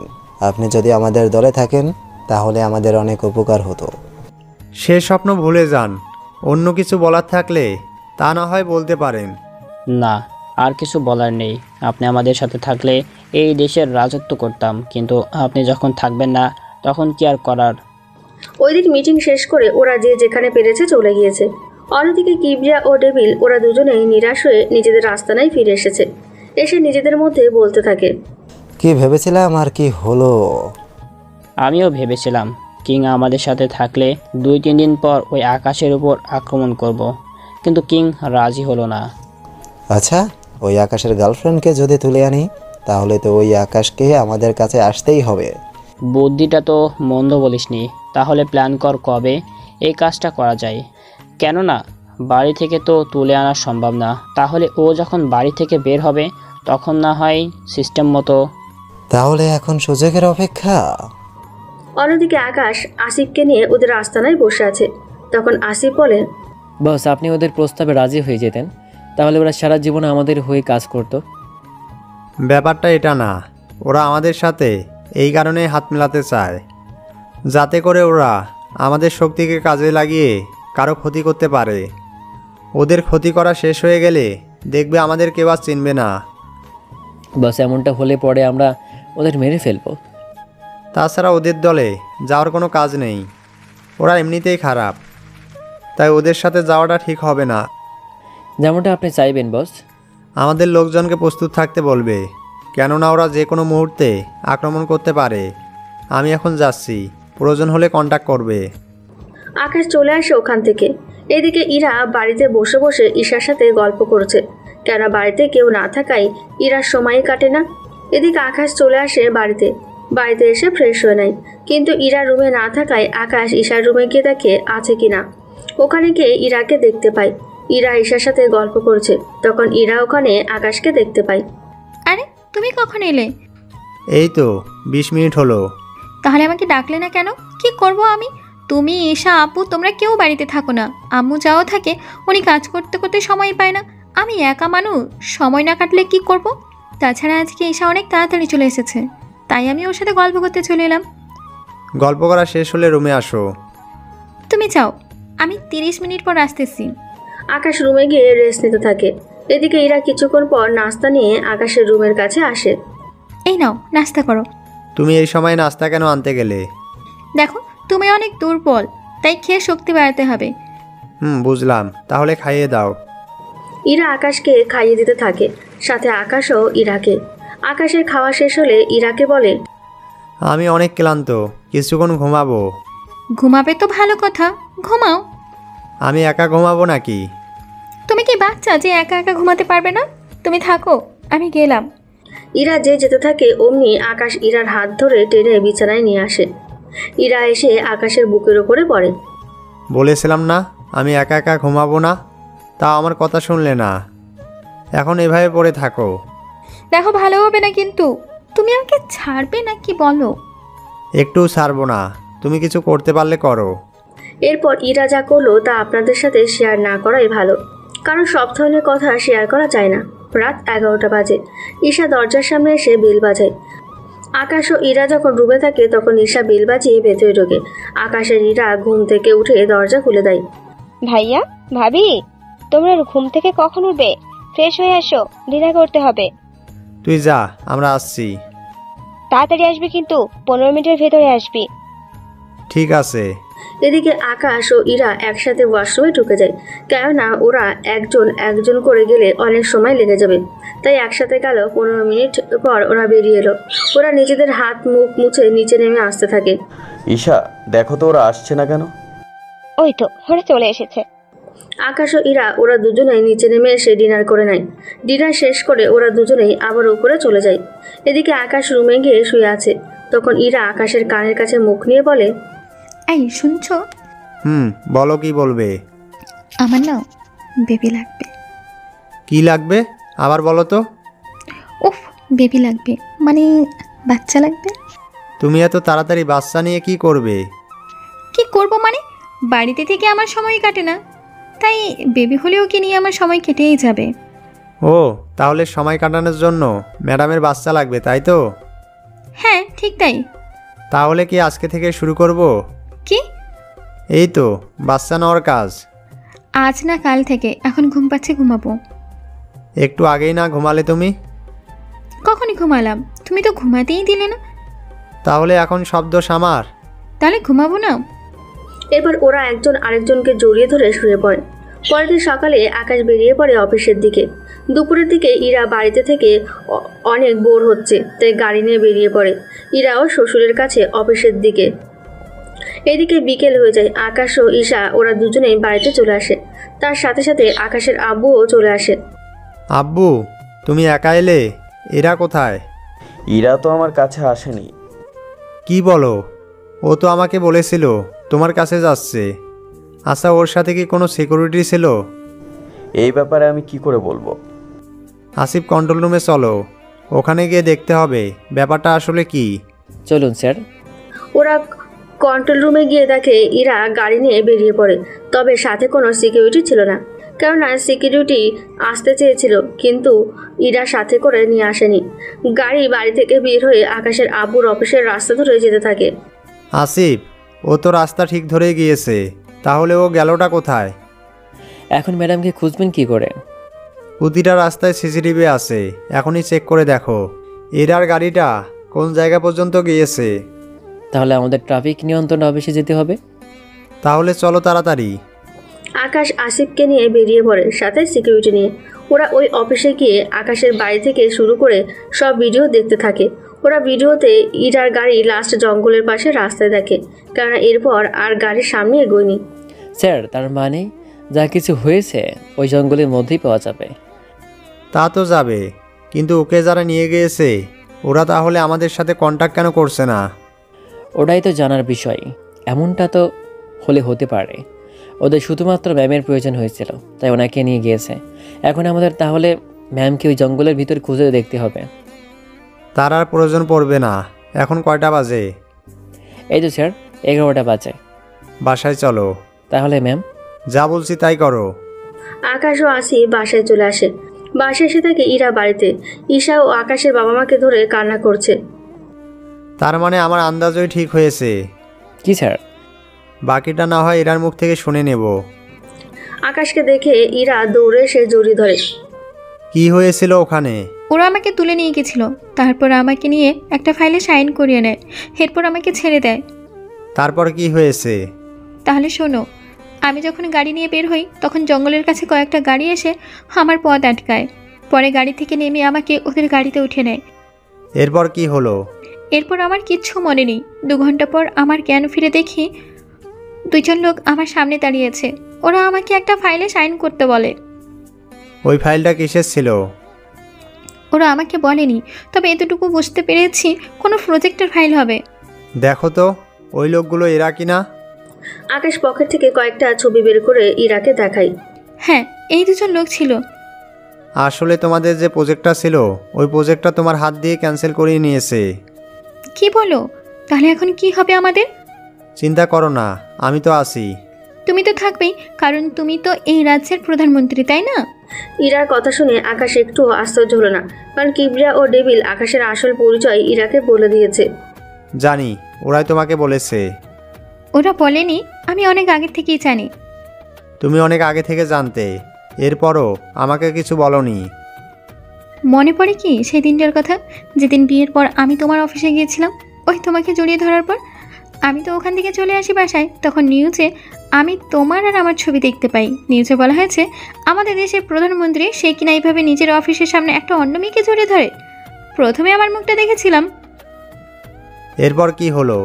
আপনি যদি আমাদের দলে থাকেন তাহলে আমাদের অনেক উপকার হতো। সে স্বপ্ন ভুলে যান, অন্য কিছু বলার থাকলে তা না হয় বলতে পারেন। না, আর কিছু বলার নেই। আপনি আমাদের সাথে থাকলে এই দেশের রাজত্ব করতাম, কিন্তু আপনি যখন থাকবেন না তখন কি আর করার। ওই দিন মিটিং শেষ করে ওরা যে যেখানে পেরেছে চলে গিয়েছে। অন্যদিকে কিবরিয়া ও ডেভিল ওরা দুজনেই নিরাশ হয়ে নিজেদের আস্তানায় ফিরে এসেছে। এসে নিজেদের মধ্যে বলতে থাকে, কি ভেবেছিলাম আর কি হলো। আমিও ভেবেছিলাম কিং আমাদের সাথে থাকলে 2-3 দিন পর ওই আকাশের উপর আক্রমণ করব, কিন্তু কিং রাজি হলো না। আচ্ছা, ওই আকাশের গার্লফ্রেন্ডকে যদি তুলে আনি তাহলে তো ওই আকাশকে আমাদের কাছে আসতেই হবে। বুদ্ধিটা তো মন্দ বলিসনি। তাহলে প্ল্যান কর কবে এই কাজটা করা যায়। কেননা বাড়ি থেকে তো তুলে আনা সম্ভব না। তাহলে ও যখন বাড়ি থেকে বের হবে তখন না হয় সিস্টেম মতো। তাহলে এখন সুযোগের অপেক্ষা। অন্যদিকে আকাশ আসিফকে নিয়ে ওদের আস্তানায় বসে আছে। তখন আসিফ বলে, বস, আপনি ওদের প্রস্তাবে রাজি হয়ে যেতেন, তাহলে ওরা সারা জীবন আমাদের হয়ে কাজ করত। ব্যাপারটা এটা না, ওরা আমাদের সাথে এই কারণেই হাত মেলাতে চায়, যাতে করে ওরা আমাদের শক্তিকে কাজে লাগিয়ে কারো ক্ষতি করতে পারে। ওদের ক্ষতি করা শেষ হয়ে গেলে দেখবে আমাদের কেউ আর চিনবে না। বস, এমনটা হলে পরে আমরা ওদের মেরে ফেলবো। তাছাড়া ওদের দলে যাওয়ার কোনো কাজ নেই, ওরা এমনিতেই খারাপ, তাই ওদের সাথে যাওয়াটা ঠিক হবে না। যেমনটা আপনি চাইবেন বস। আমাদের লোকজনকে প্রস্তুত থাকতে বলবে, কেননা ওরা যে কোনো মুহূর্তে আক্রমণ করতে পারে। আমি এখন যাচ্ছি, প্রয়োজন হলে কন্ট্যাক্ট করবে। আকাশ চলে আসে ওখান থেকে। এদিকে ইরা বাড়িতে বসে বসে ঈশার সাথে গল্প করছে, কেন বাড়িতে কেউ না থাকায় ইরার সময়ই কাটে না। এদিকে আকাশ চলে আসে বাড়িতে এসে ফ্রেশ হয়ে নেয়, কিন্তু ইরা রুমে না থাকায় আকাশ ঈশার রুমে গিয়ে দেখে আছে কিনা। ওখানে গিয়ে ইরাকে দেখতে পায়। ইরা ঈশার সাথে গল্প করছে, তখন ইরা ওখানে আকাশকে দেখতে পায়। আরে তুমি কখন এলে? এই তো 20 মিনিট হলো। তাহলে আমাকে ডাকলে না কেন? কি করব আমি? তুমি, ঈশা, আপু তোমরা কেউ বাড়িতে থাকো না। আম্মু যাও থাকে, উনি কাজ করতে করতে সময় পায় না। আমি একা মানুষ, সময় না কাটলে কি করব? তাছাড়া আজকে ঈশা অনেক তাড়াতাড়ি চলে এসেছে, তাই আমি ওর সাথে গল্প করতে চলে এলাম। গল্প করা শেষ হলে রুমে আসো। তুমি যাও, আমি 30 মিনিট পর আসতেছি। আকাশ রুমে গিয়ে রেস্ট নিতে থাকে। এদিকে ইরা কিছুক্ষণ পর নাস্তা নিয়ে আকাশের রুমের কাছে আসে। এই নাও, নাস্তা করো। তুমি এই সময় নাস্তা কেন আনতে গেলে? দেখো তুমি অনেক দুর্বল, তাই খেয়ে শক্তি বাড়াতে হবে। বুঝলাম, তাহলে খাইয়ে দাও। ইরা আকাশকে খাইয়ে দিতে থাকে, সাথে আকাশও ইরাকে। আকাশের খাওয়া শেষ হলে ইরাকে বলে, আমি অনেক ক্লান্ত, কিছুক্ষণ ঘুমাবো। ঘুমাবে তো ভালো কথা, ঘুমাও। আমি একা ঘুমাবো নাকি? তুমি কি বাচ্চা যে একা একা ঘুমাতে পারবে না? তুমি থাকো, আমি গেলাম। ইরা যে যেতে থাকে অমনি আকাশ ইরার হাত ধরে টেনে বিছানায় নিয়ে আসে। ইরা এসে আকাশের বুকের ওপরে পড়ে। বলেছিলাম না আমি একা একা ঘুমাবো না, তা আমার কথা শুনলে না। এখন এভাবে পড়ে থাকো। দেখো ভালো হবে না কিন্তু। তুমি আমাকে ছাড়বে না কি বলো? একটু ছাড়বো না, তুমি কিছু করতে পারলে করো। এরপর ইরা যা করলো তা আপনাদের সাথে শেয়ার না করাই ভালো, কারণ সব ধরনের কথা শেয়ার করা যায় না। রাত 11টা বাজে। ঈশা দরজার সামনে এসে বেল বাজায়। আকাশ ও ইরা যখন রুমে থাকে তখন ঈশা বেল বাজিয়ে ভেতরে ঢোকে। আকাশের ইরা ঘুম থেকে উঠে দরজা খুলে দেয়। ভাইয়া, ভাবি, তোমরা ঘুম থেকে কখন উঠবে? ফ্রেশ হয়ে আসো, ডিনার করতে হবে। তুই যা, আমরা আসছি। তাড়াতাড়ি আসবি কিন্তু, 15 মিনিটের ভেতরে আসবি। ঠিক আছে। এদিকে আকাশ ও ইরা একসাথে ওয়াশরুমে ঢুকে যায়, কেননা ওরা একজন একজন করে গেলে অনেক সময় লেগে যাবে। তাই একসাথে গেল। 15 মিনিট পর ওরা বেরিয়ে এলো। ওরা নিজেদের হাত মুখ মুছে নিচে নেমে আসতে থাকে। ঈশা, দেখো তো ওরা আসছে না কেন? ওই তো ওরা চলে এসেছে। আকাশ ও ইরা ওরা দুজনেই নিচে নেমে এসে ডিনার করে নেয়। ডিনার শেষ করে ওরা দুজনেই আবার উপরে চলে যায়। এদিকে আকাশ রুমে গিয়ে শুয়ে আছে। তখন ইরা আকাশের কানের কাছে মুখ নিয়ে বলে, এই শুনছো? বলো, কি বলবে? আমার না বেবি লাগবে। কি লাগবে আবার বলো তো? উফ, বেবি লাগবে মানে বাচ্চা লাগবে। তুমি এত তাড়াতাড়ি বাচ্চা নিয়ে কি করবে? কি করব মানে, বাড়িতে থেকে আমার সময় কাটে না, তাই বেবি হলেও কি নিয়ে আমার সময় কেটেই যাবে। ও, তাহলে সময় কাটানোর জন্য ম্যাডামের বাচ্চা লাগবে, তাই তো? হ্যাঁ ঠিক তাই। তাহলে কি আজকে থেকে শুরু করব? কি? এই তো বাচ্চা নেওয়ার কাজ। আজ না কাল থেকে। এখন ঘুম পাচ্ছে, ঘুমাবো। একটু আগেই না ঘুমালে তুমি? কখনই ঘুমালাম? তুমি তো ঘুমাতেই দিলে না। তাহলে এখন শব্দ সামার। তাহলে ঘুমাবো না। এরপর ওরা একজন আরেকজনকে জড়িয়ে ধরে শুয়ে পড়ে। পরের দিন সকালে আকাশ বেরিয়ে পড়ে অফিসের দিকে। দুপুরের দিকে ইরা বাড়িতে থেকে অনেক বোর হচ্ছে, তাই গাড়ি নিয়ে বেরিয়ে পড়ে। ইরাও শ্বশুরের কাছে অফিসের দিকে। এদিকে বিকেল হয়ে যায়। আকাশ ও ঈশা ওরা দুজনেই বাড়িতে চলে আসে। তার সাথে সাথে আকাশের আব্বুও চলে আসে। আব্বু, তুমি একা এলে? এরা কোথায়? ইরা তো আমার কাছে আসেনি। কি বলো? ও তো আমাকে বলেছিল তোমার কাছে যাচ্ছে। আচ্ছা, ওর সাথে কি কোনো সিকিউরিটি ছিল? এই ব্যাপারে আমি কি করে বলবো? আসিফ, কন্ট্রোল রুমে চলো, ওখানে গিয়ে দেখতে হবে ব্যাপারটা আসলে কি। চলুন স্যার। ওরা কন্ট্রোল রুমে গিয়ে দেখে ইরা গাড়ি নিয়ে বেরিয়ে পড়ে, তবে সাথে কোনো সিকিউরিটি ছিল না। কেননা সিকিউরিটি আসতে চেয়েছিল, কিন্তু ইরা সাথে করে নিয়ে আসেনি। গাড়ি বাড়ি থেকে বের হয়ে আকাশের আব্বুর অফিসের রাস্তা ধরে যেতে থাকে। আসিফ, ও তো রাস্তা ঠিক ধরে গিয়েছে, তাহলে ও গেলটা কোথায়? এখন ম্যাডামকে খুঁজবেন কি করে? প্রতিটা রাস্তায় সিসিটিভি আছে, এখনই চেক করে দেখো এরার গাড়িটা কোন জায়গা পর্যন্ত গিয়েছে। তাহলে আমাদের ট্রাফিক নিয়ন্ত্রণ অফিসে যেতে হবে। তাহলে চলো তাড়াতাড়ি। আকাশ আসিফকে নিয়ে বেরিয়ে পড়ে, সাথে সিকিউরিটি নিয়ে। ওরা ওই অফিসে গিয়ে আকাশের বাড়ি থেকে শুরু করে সব ভিডিও দেখতে থাকে। ওরা ভিডিওতে ইরার গাড়ি লাস্ট জঙ্গলের পাশে রাস্তায় দেখে, কেননা এরপর আর গাড়ির সামনে এগোয়নি। স্যার, তার মানে যা কিছু হয়েছে ওই জঙ্গলের মধ্যেই পাওয়া যাবে। তা তো যাবে, কিন্তু ওকে যারা নিয়ে গিয়েছে ওরা তাহলে আমাদের সাথে কন্ট্যাক্ট কেন করছে না? ওটাই তো জানার বিষয়। এমনটা তো হলে হতে পারে ওদের শুধুমাত্র ম্যামের প্রয়োজন হয়েছিল, তাই ওনাকে নিয়ে গিয়েছে। এখন আমাদের তাহলে ম্যামকে ওই জঙ্গলের ভিতর খুঁজে দেখতে হবে। তার আর প্রয়োজন পড়বে না। এখন কয়টা বাজে? এই তো স্যার 11টা বাজে। বাসায় চলো। তাহলে ম্যাম? যা বলছি তাই করো। আকাশ ও আসিফ বাসায় চলে আসে। বাসায় এসে থাকে ইরা বাড়িতে। ঈশা ও আকাশের বাবা মাকে ধরে কান্না করছে। তার মানে আমার আন্দাজই ঠিক হয়েছে। কি স্যার? বাকিটা না হয় এরার মুখ থেকে শুনে নেব। আকাশকে দেখে ইরা দৌড়ে এসে জড়িয়ে ধরে। কি হয়েছিল ওখানে? ওরা আমাকে তুলে নিয়ে গেছিল, তারপর আমাকে নিয়ে একটা ফাইলে সাইন করিয়ে নেয়, এরপর আমাকে ছেড়ে দেয়। তারপর কি হয়েছে? তাহলে শোনো, আমি যখন গাড়ি নিয়ে বের হই তখন জঙ্গলের কাছে কয়েকটা গাড়ি এসে আমার পথ আটকায়। পরে গাড়ি থেকে নেমে আমাকে ওদের গাড়িতে উঠে নেয়। এরপর কি হলো? এরপর আমার কিচ্ছু মনে নেই। 2 ঘন্টা পর আমার জ্ঞান ফিরে দেখি 2জন লোক আমার সামনে দাঁড়িয়েছে। ওরা আমাকে একটা ফাইলে সাইন করতে বলে। ওই ফাইলটা কিসের ছিল? ওরা আমাকে বলেনি, তবে এতটুকু বুঝতে পেরেছি কোনো প্রজেক্টের ফাইল হবে। দেখো তো ওই লোকগুলো এরা কিনা। আকাশ পকেট থেকে কয়েকটা ছবি বের করে ইরাকে দেখায়। হ্যাঁ, এই 2জন লোক ছিল। আসলে তোমাদের যে প্রজেক্টটা ছিল ওই প্রজেক্টটা তোমার হাত দিয়ে ক্যান্সেল করিয়ে নিয়েছে। কি বলো? তাহলে এখন কি হবে আমাদের? চিন্তা করো না, আমি তো আছি। তুমি তো থাকবেই, কারণ তুমি তো এই রাজ্যের প্রধানমন্ত্রী, তাই না? ইরার কথা শুনে আকাশ একটু আশ্চর্য হলো না, কারণ কিবরিয়া ও ডেভিল আকাশের আসল পরিচয় ইরাকে বলে দিয়েছে। জানি, ওরাই তোমাকে বলেছে। ওরা বলেনি, আমি অনেক আগে থেকেই জানি। তুমি অনেক আগে থেকে জানতে, এরপরও আমাকে কিছু বলনি। মনে পড়ে কি সেই দিনটার কথা, যেদিন বিয়ের পর আমি তোমার অফিসে গিয়েছিলাম, ওই তোমাকে জড়িয়ে ধরার পর? আমি তো ওখান থেকে চলে আসি বাসায়, তখন নিউজে আমি তোমার আর আমার ছবি দেখতে পাই। নিউজে বলা হয়েছে আমাদের দেশের প্রধানমন্ত্রী সে কিনা এইভাবে নিজের অফিসের সামনে একটা অন্য মেয়েকে জড়িয়ে ধরে। প্রথমে আমার মুখটা দেখেছিলাম। এরপর কি হলো?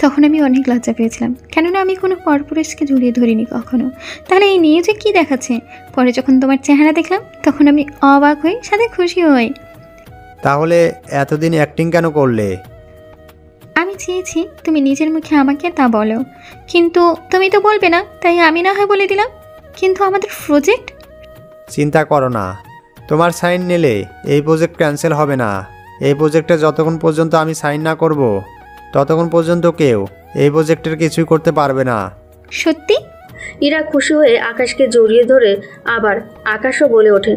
তখন আমি অনেক লজ্জা পেয়েছিলাম, কেননা আমি কোনো পরপুরুষকে জড়িয়ে ধরিনি কখনো। তাহলে এই নিউজে কি দেখাচ্ছে? পরে যখন তোমার চেহারা দেখলাম তখন আমি অবাক হই, সাথে খুশি হই। তাহলে এতদিন অ্যাক্টিং কেন করলে? আমি চেয়েছি তুমি নিজের মুখে আমাকে তা বলো, কিন্তু তুমি তো বলবে না, তাই আমি না হয় বলে দিলাম। কিন্তু আমাদের প্রজেক্ট? চিন্তা করো না, তোমার সাইন নিলে এই প্রজেক্ট ক্যান্সেল হবে না। এই প্রজেক্টে যতক্ষণ পর্যন্ত আমি সাইন না করব ততক্ষণ পর্যন্ত কেউ এই প্রজেক্টের কিছুই করতে পারবে না। সত্যি? ইরা খুশি হয়ে আকাশকে জড়িয়ে ধরে আবার আকাশও বলে ওঠে,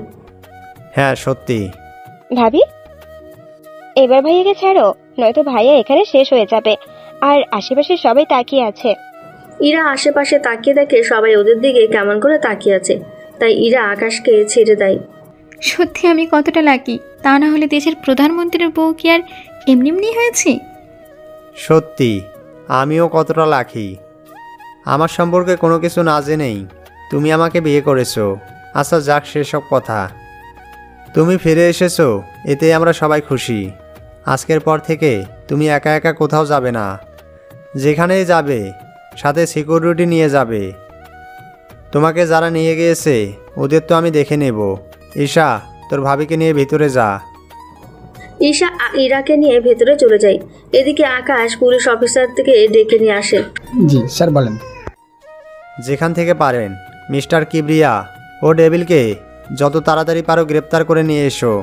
হ্যাঁ সত্যি। ভাবি, এবার ভাইয়াকে ছাড়ো, নয়তো ভাইয়া এখানে শেষ হয়ে যাবে। আর আশেপাশে সবাই তাকিয়ে আছে। ইরা আশেপাশে তাকিয়ে দেখে সবাই ওদের দিকে কেমন করে তাকিয়ে আছে, তাই ইরা আকাশকে ছেড়ে দেয়। সত্যি আমি কতটা লাকি, তা না হলে দেশের প্রধানমন্ত্রীর বউ কি আর এমনি এমনি হয়েছে? সত্যি আমিও কতটা লাকি। আমার সম্পর্কে কোনো কিছু না জেনেই তুমি আমাকে বিয়ে করেছো। আচ্ছা যাক সেসব কথা, তুমি ফিরে এসেছো, এতেই আমরা সবাই খুশি। আজকের পর থেকে তুমি একা একা কোথাও যাবে না, যেখানেই যাবে সাথে সিকিউরিটি নিয়ে যাবে। তোমাকে যারা নিয়ে গিয়েছে ওদের তো আমি দেখে নেব। ঈশা, তোর ভাবিকে নিয়ে ভিতরে যা। ঈশা ইরাকে নিয়ে ভেতরে চলে যায়। এদিকে আকাশ পুলিশ অফিসার থেকে ডেকে নিয়ে আসে। জি স্যার বলেন। যেখান থেকে পারেন মিস্টার কিবরিয়া ও ডেভিলকে যত তাড়াতাড়ি পারো গ্রেপ্তার করে নিয়ে এসো।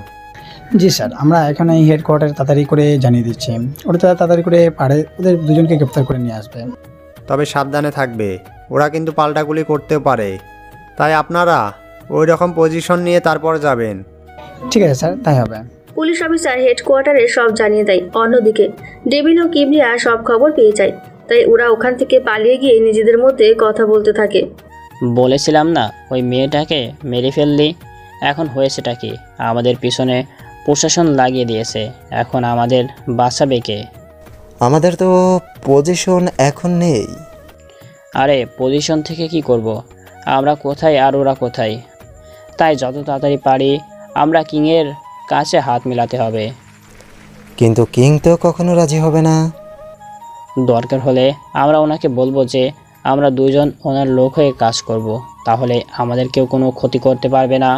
জি স্যার, আমরা এখানে হেডকোয়ার্টার তাড়াতাড়ি করে জানিয়ে দিচ্ছি। ওরা তাড়াতাড়ি করে পারে ওদের 2জনকে গ্রেপ্তার করে নিয়ে আসবে। তবে সাবধানে থাকবে, ওরা কিন্তু পাল্টাগুলি করতেও পারে, তাই আপনারা ওই রকম পজিশন নিয়ে তারপর যাবেন। ঠিক আছে স্যার, তাই হবে। পুলিশ অফিসার হেডকোয়ার্টারে সব জানিয়ে দেয়। অন্যদিকে ডেভিল ও কিবরিয়া সব খবর পেয়ে যায়, তাই ওরা ওখান থেকে পালিয়ে গিয়ে নিজেদের মধ্যে কথা বলতে থাকে। বলেছিলাম না ওই মেয়েটাকে মেরে ফেললি, এখন হয়েছেটা কি? আমাদের পিছনে প্রশাসন লাগিয়ে দিয়েছে, এখন আমাদের বাঁচাবে কে? আমাদের তো পজিশন এখন নেই। আরে পজিশন থেকে কি করব? আমরা কোথায় আর ওরা কোথায়? তাই যত তাড়াতাড়ি পারি আমরা কিংয়ের কাছে হাত মেলাতে হবে। কিন্তু কিং তো কখনো রাজি হবে না। দরকার হলে আমরা ওনাকে বলবো যে আমরা 2জন ওনার লোক হয়ে কাজ করব, তাহলে আমাদের কেউ কোনো ক্ষতি করতে পারবে না।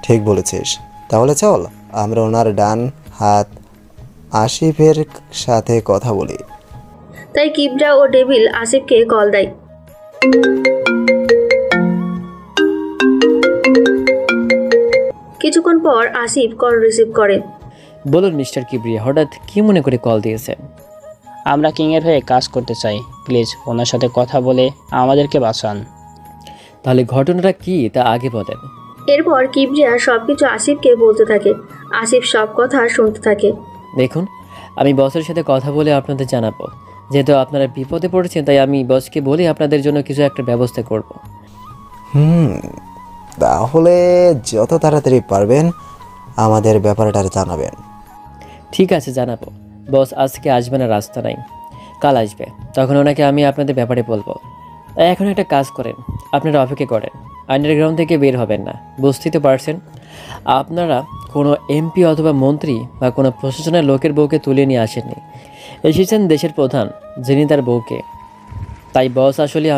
ঠিক বলেছিস, তাহলে চল আমরা ওনার ডান হাত আসিফের সাথে কথা বলি। তাই কিবরা ও ডেভিল আসিফকে কল দেয়। কিছুক্ষণ পর আসিফ কল রিসিভ করে। বলুন মিস্টার কিবরিয়া, হঠাৎ কি মনে করে কল দিয়েছেন? আমরা কিংয়ের হয়ে কাজ করতে চাই, প্লিজ ওনার সাথে কথা বলে আমাদেরকে বাঁচান। তাহলে ঘটনাটা কি তা আগে বলেন। এরপর কিবরিয়া সবকিছু আসিফকে বলতে থাকে। আসিফ সব কথা শুনতে থাকে। দেখুন, আমি বসের সাথে কথা বলে আপনাদের জানাবো। যেহেতু আপনারা বিপদে পড়েছেন, তাই আমি বসকে বলে আপনাদের জন্য কিছু একটা ব্যবস্থা করব। তাহলে যত তাড়াতাড়ি পারবেন আমাদের ব্যাপারটা জানাবেন। ঠিক আছে, জানাবো। বস আজকে আসবে না, রাস্তা নাই, কাল আসবে, তখন ওনাকে আমি আপনাদের ব্যাপারে বলবো। তাই এখন একটা কাজ করেন, আপনারা অপেক্ষা করেন, আন্ডারগ্রাউন্ড থেকে বের হবেন না। বুঝতেই তো পারছেন, আপনারা কোনো এমপি অথবা মন্ত্রী বা কোনো প্রশাসনের লোকের বউকে তুলে নিয়ে আসেননি, এসেছেন দেশের প্রধান, যিনি তার বউকে। তাই বস আসলে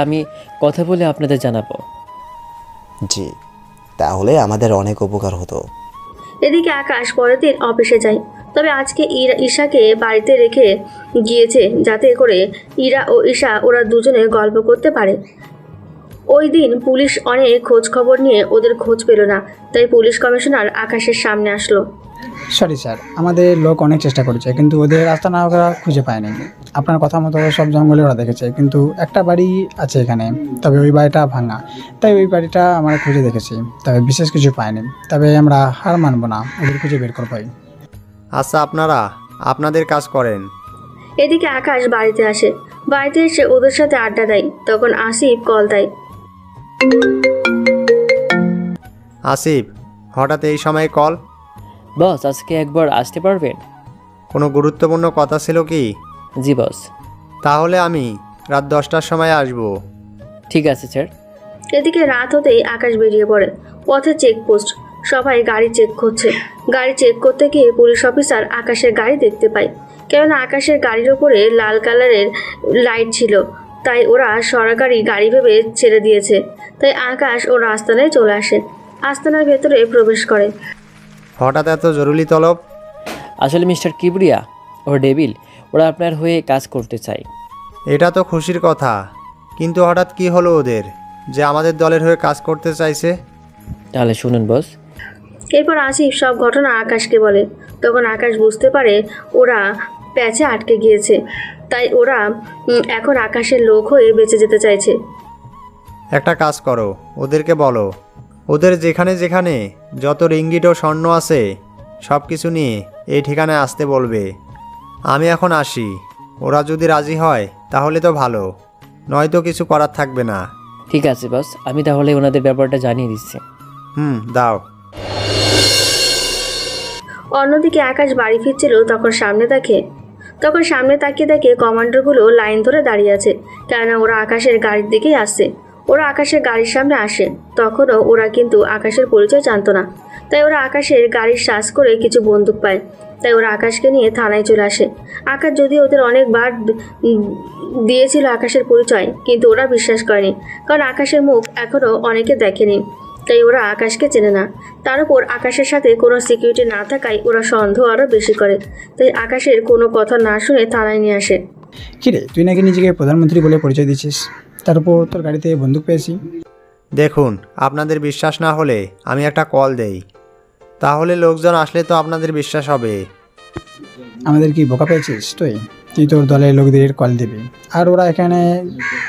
আমি কথা বলে আপনাদের জানাবো। জি, তাহলে আমাদের অনেক উপকার হতো। এদিকে আকাশ পরের দিন অফিসে যায়। তবে আজকে ঈশাকে বাড়িতে রেখে গিয়েছে, যাতে করে ইরা ও ঈশা ওরা দুজনে গল্প করতে পারে। ওই দিন পুলিশ অনেক খোঁজ খবর নিয়ে ওদের খোঁজ পেল না, তাই পুলিশ কমিশনার আকাশের সামনে আসলো। সরি স্যার, আমাদের লোক অনেক চেষ্টা করেছে, কিন্তু ওদের রাস্তা না ওরা খুঁজে পায়নি। আপনার কথা মতো সব জঙ্গলে ওরা দেখেছে, কিন্তু একটা বাড়ি আছে এখানে, তবে ওই বাড়িটা ভাঙা, তাই ওই বাড়িটা আমরা খুঁজে দেখেছি, তবে বিশেষ কিছু পাইনি। তবে আমরা হার মানব না, ওদের খুঁজে বের করবই। আচ্ছা, আপনারা আপনাদের কাজ করেন। এদিকে আকাশ বাড়িতে আসে। বাড়িতে এসে ওদের সাথে আড্ডা দেয়। তখন আসিফ কল দেয়। আসিফ, হঠাৎ এই সময় কল? বস, আজকে একবার আসতে পারবেন? কোনো গুরুত্বপূর্ণ কথা ছিল কি? জি বস। তাহলে আমি রাত 10টার সময় আসব। ঠিক আছে স্যার। এদিকে রাত হতেই আকাশ বেরিয়ে পড়ে। পথে চেকপোস্ট, সবাই গাড়ি চেক করছে। গাড়ি চেক করতে গিয়ে পুলিশ অফিসার আকাশের গাড়ি দেখতে পায়। কেননা আকাশের গাড়ির ওপরে লাল কালারের লাইট ছিল, তাই ওরা সরকারি গাড়ি ভেবে ছেড়ে দিয়েছে। তাই আকাশ ওর আস্তানায় চলে আসে। আস্তানার ভেতরে প্রবেশ করে। হঠাৎ এত জরুরি তলব? আসলে মিস্টার কিবরিয়া ও ডেভিল ওরা আপনার হয়ে কাজ করতে চায়। এটা তো খুশির কথা, কিন্তু হঠাৎ কি হলো ওদের যে আমাদের দলের হয়ে কাজ করতে চাইছে? তাহলে শুনুন বস। এরপর আসিফ সব ঘটনা আকাশকে বলে। তখন আকাশ বুঝতে পারে ওরা প্যাচে আটকে গিয়েছে, তাই ওরা এখন আকাশের লোক হয়ে বেঁচে যেতে চাইছে। একটা কাজ করো, ওদেরকে বলো ওদের যেখানে যেখানে যত রিঙ্গিট ও স্বর্ণ আছে সব কিছু নিয়ে এই ঠিকানায় আসতে বলবে। আমি এখন আসি, ওরা যদি রাজি হয় তাহলে তো ভালো, নয়তো কিছু করার থাকবে না। ঠিক আছে বস, আমি তাহলে ওনাদের ব্যাপারটা জানিয়ে দিচ্ছি। দাও। অন্যদিকে আকাশ বাড়ি ফিরছিল, তখন সামনে তাকিয়ে দেখে কমান্ডারগুলো লাইন ধরে দাঁড়িয়ে আছে, কেননা ওরা আকাশের গাড়ির দিকেই আসছে। ওরা আকাশের গাড়ির সামনে আসে, তখনও ওরা কিন্তু আকাশের পরিচয় জানতো না। তাই ওরা আকাশের গাড়ির শ্বাস করে কিছু বন্দুক পায়, তাই ওরা আকাশকে নিয়ে থানায় চলে আসে। আকাশ যদিও ওদের অনেকবার দিয়েছিল আকাশের পরিচয়, কিন্তু ওরা বিশ্বাস করেনি, কারণ আকাশের মুখ এখনও অনেকে দেখেনি, তাই ওরা আকাশকে চেনে না। তার উপর আকাশের সাথে কোনো সিকিউরিটি না থাকায় ওরা সন্দেহ আরও বেশি করে, তাই আকাশের কোনো কথা না শুনে থানায় নিয়ে আসে। কিরে, তুই নাকি নিজেকে প্রধানমন্ত্রী বলে পরিচয় দিচ্ছিস, তার উপর তোর গাড়িতে বন্দুক পেয়েছি। দেখুন, আপনাদের বিশ্বাস না হলে আমি একটা কল দেই, তাহলে লোকজন আসলে তো আপনাদের বিশ্বাস হবে। আমাদের কি বোকা পেয়েছিস তুই তোর দলের লোকদের কল দিবি, আর ওরা এখানে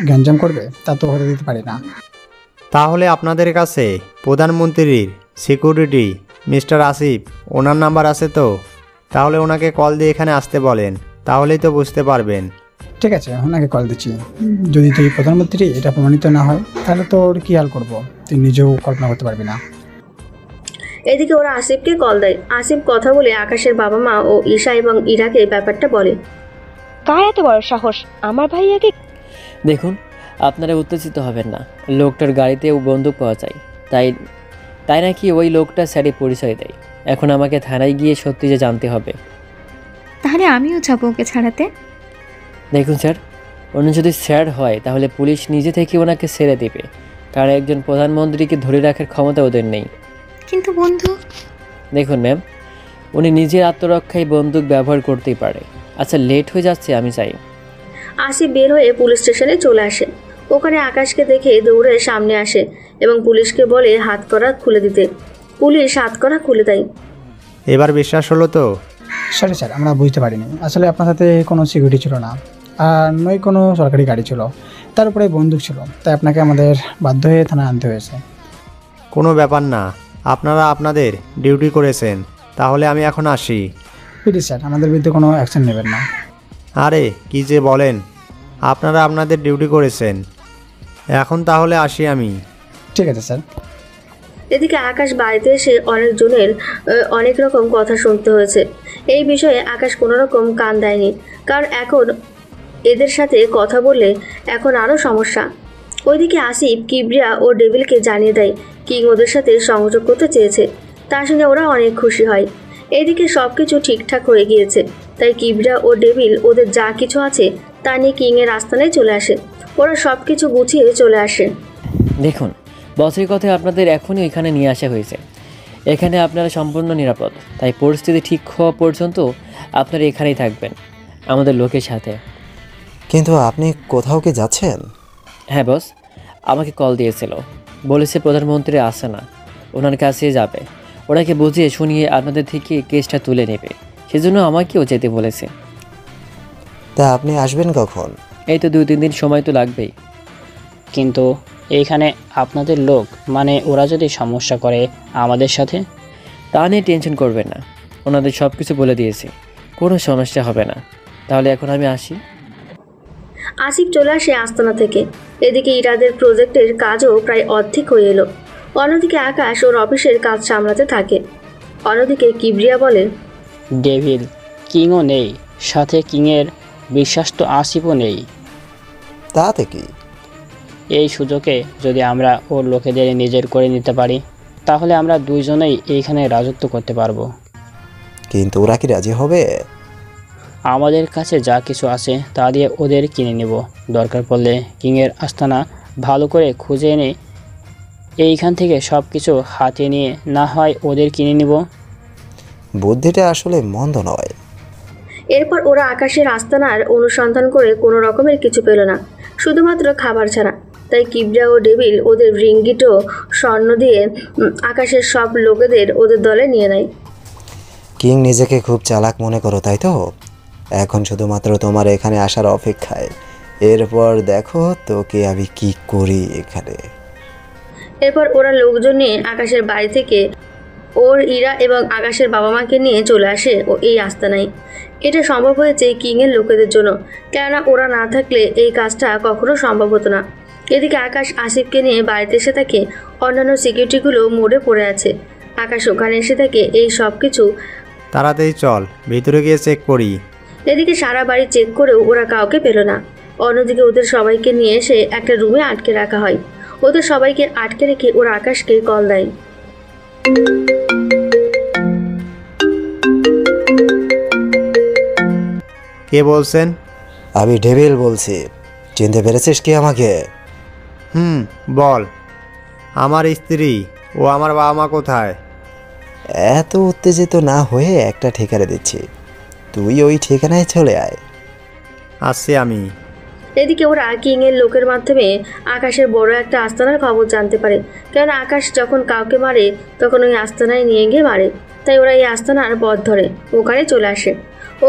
গ্যাঞ্জাম করবে, তা তো হতে দিতে পারি না। তাহলে আপনাদের কাছে প্রধানমন্ত্রীর সিকিউরিটি মিস্টার আসিফ, ওনার নাম্বার আছে তো? তাহলে ওনাকে কল দিয়ে এখানে আসতে বলেন, তাহলেই তো বুঝতে পারবেন। ঠিক আছে, ওনাকে কল দিচ্ছি। যদি তুই প্রধানমন্ত্রী এটা প্রমাণিত না হয়, তাহলে তোর কী হাল করবো তুই নিজেও কল্পনা করতে পারবি না। এদিকে ওরা আসিফকে কল দেয়। আসিফ কথা বলে আকাশের বাবা মা ও ঈশা এবং ইরাকে ব্যাপারটা বলে। কার এত বড় সাহস আমার ভাইয়াকে? দেখুন, আপনারা উত্তেজিত হবেন না, লোকটার গাড়িতেও বন্দুক পাওয়া যায়, তাই নাকি ওই লোকটা স্যারে পরিচয় দেয়। এখন আমাকে থানায় গিয়ে সত্যি যে জানতে হবে। তাহলে আমিও যাবো ওকে ছাড়াতে। দেখুন স্যার, উনি যদি স্যার হয় তাহলে পুলিশ নিজে থেকে ওনাকে ছেড়ে দেবে, কারণ একজন প্রধানমন্ত্রীকে ধরে রাখার ক্ষমতা ওদের নেই। কিন্তু বন্ধু, দেখুন ম্যাম, উনি নিজের আত্মরক্ষায় বন্দুক ব্যবহার করতেই পারে। আচ্ছা, লেট হয়ে যাচ্ছে, আমি চাই। আসিফ বের হয়ে পুলিশ স্টেশনে চলে আসে। ওখানে আকাশকে দেখে দৌড়ে সামনে আসে এবং পুলিশকে বলে হাতকড়া খুলে দিতে। পুলিশ হাতকড়া খুলে দেয়। এবার বিশ্বাস হলো তো? সরি স্যার, আমরা বুঝতে পারিনি। আসলে আপনার সাথে কোনো সিকিউরিটি ছিল না, আর নয় কোনো সরকারি গাড়ি ছিল, তার উপরে বন্দুক ছিল, তাই আপনাকে আমাদের বাধ্য হয়ে থানায় আনতে হয়েছে। কোনো ব্যাপার না, আপনারা আপনাদের ডিউটি করেছেন, তাহলে আমি এখন আসি। প্লিজ স্যার, আমাদের বিরুদ্ধে কোনো অ্যাকশন নেবেন না। আরে কি যে বলেন, আপনারা আপনাদের ডিউটি করেছেন, এখন তাহলে আসি আমি। ঠিক আছে স্যার। এদিকে আকাশ বাড়িতে এসে অনেকজনের অনেক রকম কথা শুনতে হয়েছে। এই বিষয়ে আকাশ কোনো রকম কান দেয়নি, কারণ এখন এদের সাথে কথা বললে এখন আরও সমস্যা। ওইদিকে আসিফ কিবরিয়া ও ডেভিলকে জানিয়ে দেয় কিং ওদের সাথে সংযোগ করতে চেয়েছে, তার সঙ্গে ওরা অনেক খুশি হয়। এদিকে সব কিছু ঠিকঠাক হয়ে গিয়েছে, তাই কিবরিয়া ও ডেভিল ওদের যা কিছু আছে তা নিয়ে কিংয়ের আস্তানায় চলে আসে। ওরা সব কিছু গুছিয়ে চলে আসে। দেখুন, বসের কথায় আপনাদের এখনই এখানে নিয়ে আসা হয়েছে। এখানে আপনারা সম্পূর্ণ নিরাপদ, তাই পরিস্থিতি ঠিক হওয়া পর্যন্ত আপনারা এখানেই থাকবেন আমাদের লোকের সাথে। কিন্তু আপনি কোথাও কি যাচ্ছেন? হ্যাঁ বস, আমাকে কল দিয়েছিল, বলেছে প্রধানমন্ত্রী আসে না, ওনার কাছে যাবে, ওনাকে বুঝিয়ে শুনিয়ে আপনাদের থেকে কেসটা তুলে নেবে, সেজন্য আমাকেও যেতে বলেছে। তা আপনি আসবেন কখন? এই তো 2-3 দিন সময় তো লাগবেই। কিন্তু এইখানে আপনাদের লোক, মানে ওরা যদি সমস্যা করে আমাদের সাথে? তা নিয়ে টেনশন করবেন না, ওনাদের সব কিছু বলে দিয়েছি, কোনো সমস্যা হবে না। তাহলে এখন আমি আসি। আসিফ চলে আসে আস্তানা থেকে। এদিকে ইরাদের প্রজেক্টের কাজও প্রায় অর্ধেক হয়ে এলো। অন্যদিকে আকাশ ওর অফিসের কাজ সামলাতে থাকে। অন্যদিকে কিবরিয়া বলে, ডেভিল, কিংও নেই সাথে, কিংয়ের বিশ্বাস তো আসিফও নেই। তাতে কি? এই সুযোগে যদি আমরা ওর লোকেদের নিজের করে নিতে পারি, তাহলে আমরা দুইজনেই এইখানে রাজত্ব করতে পারবো। কিন্তু ওরা কি রাজি হবে? আমাদের কাছে যা কিছু আছে তা দিয়ে ওদের কিনে নেব। দরকার পড়লে কিংয়ের আস্তানা ভালো করে খুঁজে এনে এইখান থেকে সব কিছু হাতে নিয়ে না হয় ওদের কিনে নিব। বুদ্ধিটা আসলে মন্দ নয়। এরপর ওরা আকাশের আস্তানার অনুসন্ধান করে কোনো রকমের কিছু পেল না, শুধুমাত্র খাবার ছাড়া। তাই কিবরিয়া ও ডেভিল ওদের রিঙ্গিট ও স্বর্ণ দিয়ে আকাশের সব লোকেদের ওদের দলে নিয়ে নেয়। কিং নিজেকে খুব চালাক মনে করো, তাই তো? এখন শুধুমাত্র তোমার এখানে আসার অপেক্ষায়। এরপর দেখো তোকে আমি কি করি এখানে। এরপর ওরা লোকজন নিয়ে আকাশের বাড়ি থেকে ওর ইরা এবং আকাশের বাবা মাকে নিয়ে চলে আসে ও এই আস্তানায়। এটা সম্ভব হয়েছে কিংয়ের লোকেদের জন্য, কেননা ওরা না থাকলে এই কাজটা কখনো সম্ভব হতো না। এদিকে আকাশ আসিফকে নিয়ে বাড়িতে এসে থাকে। অন্যান্য সিকিউরিটিগুলো মোড়ে পড়ে আছে। আকাশ ওখানে এসে থাকে এই সব কিছু। তাড়াতাড়ি চল, ভিতরে গিয়ে চেক করি। এদিকে সারা বাড়ি চেক করেও ওরা কাউকে পেল না। অন্যদিকে ওদের সবাইকে নিয়ে এসে একটা রুমে আটকে রাখা হয়। ওদের সবাইকে আটকে রেখে ওরা আকাশকে কল দেয়। কে বলছেন? আমি ডেভিল বলছি। চিনতে পেরেছিস কি আমাকে? বল। আমার স্ত্রী ও আমার বাবা মা কোথায়? এত উত্তেজিত না হয়ে একটা ঠিকানা দিচ্ছি, তুই ওই ঠিকানায় চলে আয়। আসছি আমি। এদিকে ওরা কিংয়ের লোকের মাধ্যমে আকাশের বড় একটা আস্তানার খবর জানতে পারে, কারণ আকাশ যখন কাউকে মারে তখন ওই আস্তানায় নিয়ে গিয়ে মারে। তাই ওরা এই আস্তানার পথ ধরে ওখানে চলে আসে।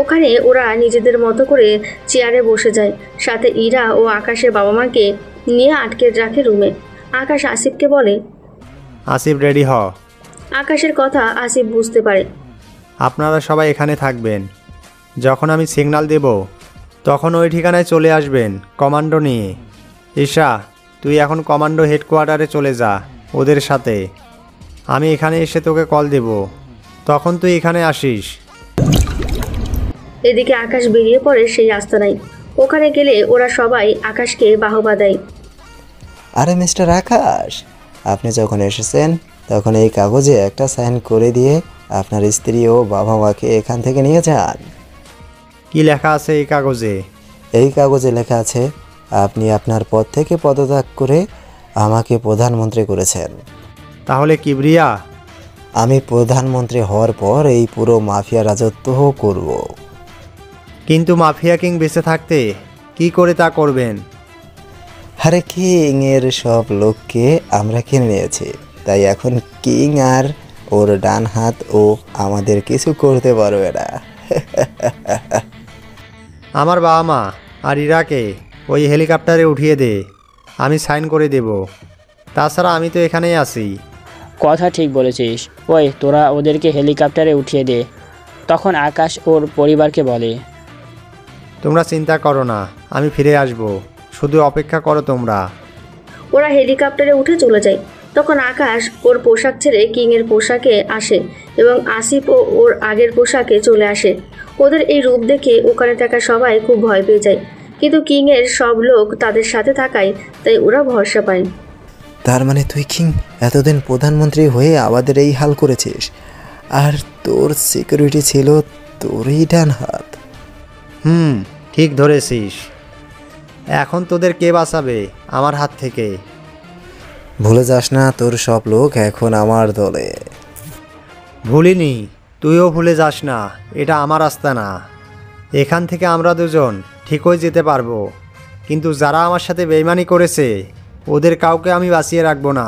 ওখানে ওরা নিজেদের মতো করে চেয়ারে বসে যায়, সাথে ইরা ও আকাশের বাবা মাকে নিয়ে আটকে রাখে রুমে। আকাশ আসিফকে বলে, আসিফ রেডি হ। আকাশের কথা আসিফ বুঝতে পারে। আপনারা সবাই এখানে থাকবেন, যখন আমি সিগন্যাল দেব তখন ওই ঠিকানায় চলে আসবেন কমান্ডো নিয়ে। ঈশা, তুই এখন কমান্ডো হেডকোয়ার্টারে চলে যা ওদের সাথে। আমি এখানে এসে তোকে কল দেব, তখন তুই এখানে আসিস। এদিকে আকাশ বেরিয়ে পড়ে সেই আস্তানায়। ওখানে গেলে ওরা সবাই আকাশকে বাহবা দেয়। আরে মিস্টার আকাশ, আপনি যখন এসেছেন তখন এই কাগজে একটা সাইন করে দিয়ে আপনার স্ত্রী ও বাবা মাকে এখান থেকে নিয়ে যান। কি লেখা আছে এই কাগজে? এই কাগজে লেখা আছে আপনি আপনার পদ থেকে পদত্যাগ করে আমাকে প্রধানমন্ত্রী করেছেন। তাহলে কিবরিয়া? আমি প্রধানমন্ত্রী হওয়ার পর এই পুরো মাফিয়া রাজত্ব করব। কিন্তু মাফিয়া কিং বেঁচে থাকতে কি করে তা করবেন? আরে কিং এর সব লোককে আমরা কিনে নিয়েছি, তাই এখন কিং আর ওর ডান হাত ও আমাদের কিছু করতে পারবে না। আমার বাবা মা আর ইরাকে ওই হেলিকপ্টারে উঠিয়ে দে, আমি সাইন করে দেব। তাছাড়া আমি তো এখানেই আছি। কথা ঠিক বলেছিস। ওই তোরা ওদেরকে হেলিকপ্টারে উঠিয়ে দে। তখন আকাশ ওর পরিবারকে বলে, তোমরা চিন্তা করো না, আমি ফিরে আসব, শুধু অপেক্ষা করো তোমরা। ওরা হেলিকপ্টারে উঠে চলে যায়। তখন আকাশ ওর পোশাক ছেড়ে কিংয়ের পোশাকে আসে এবং আসিফও ওর আগের পোশাকে চলে আসে। ওদের এই রূপ দেখে ওখানে থাকা সবাই খুব ভয় পেয়ে যায়, কিন্তু কিংয়ের সব লোক তাদের সাথে থাকায় তাই ওরা ভরসা পায়। তার মানে তুই কিং এতদিন প্রধানমন্ত্রী হয়ে আমাদের এই হাল করেছিস, আর তোর সিকিউরিটি ছিল তোরই ডান হাত। ঠিক ধরেছিস। এখন তোদের কে বাঁচাবে আমার হাত থেকে? ভুলে যাস না, তোর সব লোক এখন আমার দলে। ভুলিনি, তুইও ভুলে যাস না, এটা আমার রাস্তা না। এখান থেকে আমরা দুজন ঠিকই যেতে পারবো, কিন্তু যারা আমার সাথে বেইমানি করেছে ওদের কাউকে আমি বাঁচিয়ে রাখবো না।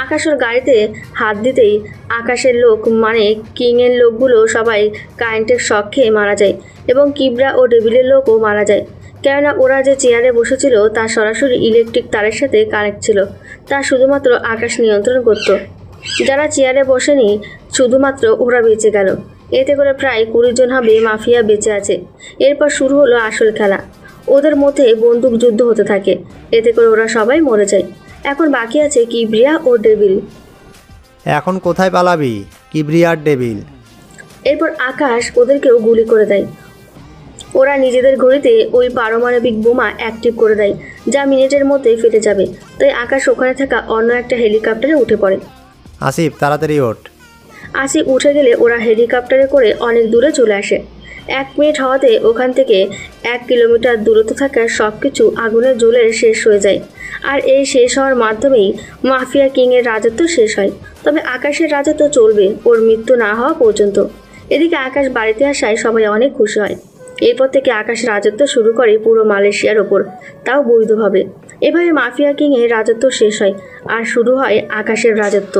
আকাশ ওর গাড়িতে হাত দিতেই আকাশের লোক মানে কিংয়ের লোকগুলো সবাই কারেন্টের শক খেয়ে মারা যায় এবং কিবরা ও ডেভিলের লোকও মারা যায়, কেননা ওরা যে চেয়ারে বসেছিল তা সরাসরি ইলেকট্রিক তারের সাথে কানেক্ট ছিল, তা শুধুমাত্র আকাশ নিয়ন্ত্রণ করত। যারা চেয়ারে বসেনি শুধুমাত্র ওরা বেঁচে গেল। এতে করে প্রায় 20 জন হবে মাফিয়া বেঁচে আছে। এরপর শুরু হলো আসল খেলা। ওদের মধ্যে বন্দুক যুদ্ধ হতে থাকে, এতে করে ওরা সবাই মরে যায়। এখন বাকি আছে কিবরিয়া ও ডেভিল। এখন কোথায় পালাবি কিবরিয়া আর ডেভিল? এরপর আকাশ ওদেরকেও গুলি করে দেয়। ওরা নিজেদের ঘড়িতে ওই পারমাণবিক বোমা অ্যাক্টিভ করে দেয়, যা মিনিটের মধ্যে ফেটে যাবে। তাই আকাশ ওখানে থাকা অন্য একটা হেলিকপ্টারে উঠে পড়ে। আসিফ তাড়াতাড়ি ওঠ। আসিফ উঠে গেলে ওরা হেলিকপ্টারে করে অনেক দূরে চলে আসে। 1 মিনিট হওয়াতে ওখান থেকে 1 কিলোমিটার দূরত্ব থাকা সব কিছু আগুনে জ্বলে শেষ হয়ে যায়। আর এই শেষ হওয়ার মাধ্যমেই মাফিয়া কিংয়ের রাজত্ব শেষ হয়। তবে আকাশের রাজত্ব চলবে ওর মৃত্যু না হওয়া পর্যন্ত। এদিকে আকাশ বাড়িতে আসায় সবাই অনেক খুশি হয়। এরপর থেকে আকাশ রাজত্ব শুরু করে পুরো মালয়েশিয়ার ওপর, তাও বৈধভাবে। এভাবে মাফিয়া কিংয়ের রাজত্ব শেষ হয় আর শুরু হয় আকাশের রাজত্ব।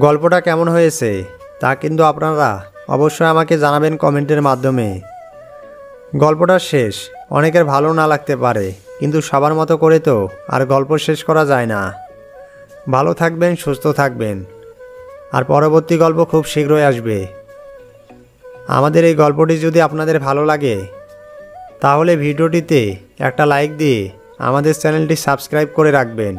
গল্পটা কেমন হয়েছে তা কিন্তু আপনারা অবশ্যই আমাকে জানাবেন কমেন্টের মাধ্যমে। গল্পটা শেষ অনেকের ভালো না লাগতে পারে, কিন্তু সবার মতো করে তো আর গল্প শেষ করা যায় না। ভালো থাকবেন, সুস্থ থাকবেন, আর পরবর্তী গল্প খুব শীঘ্রই আসবে। আমাদের এই গল্পটি যদি আপনাদের ভালো লাগে তাহলে ভিডিওটিতে একটা লাইক দিয়ে আমাদের চ্যানেলটি সাবস্ক্রাইব করে রাখবেন।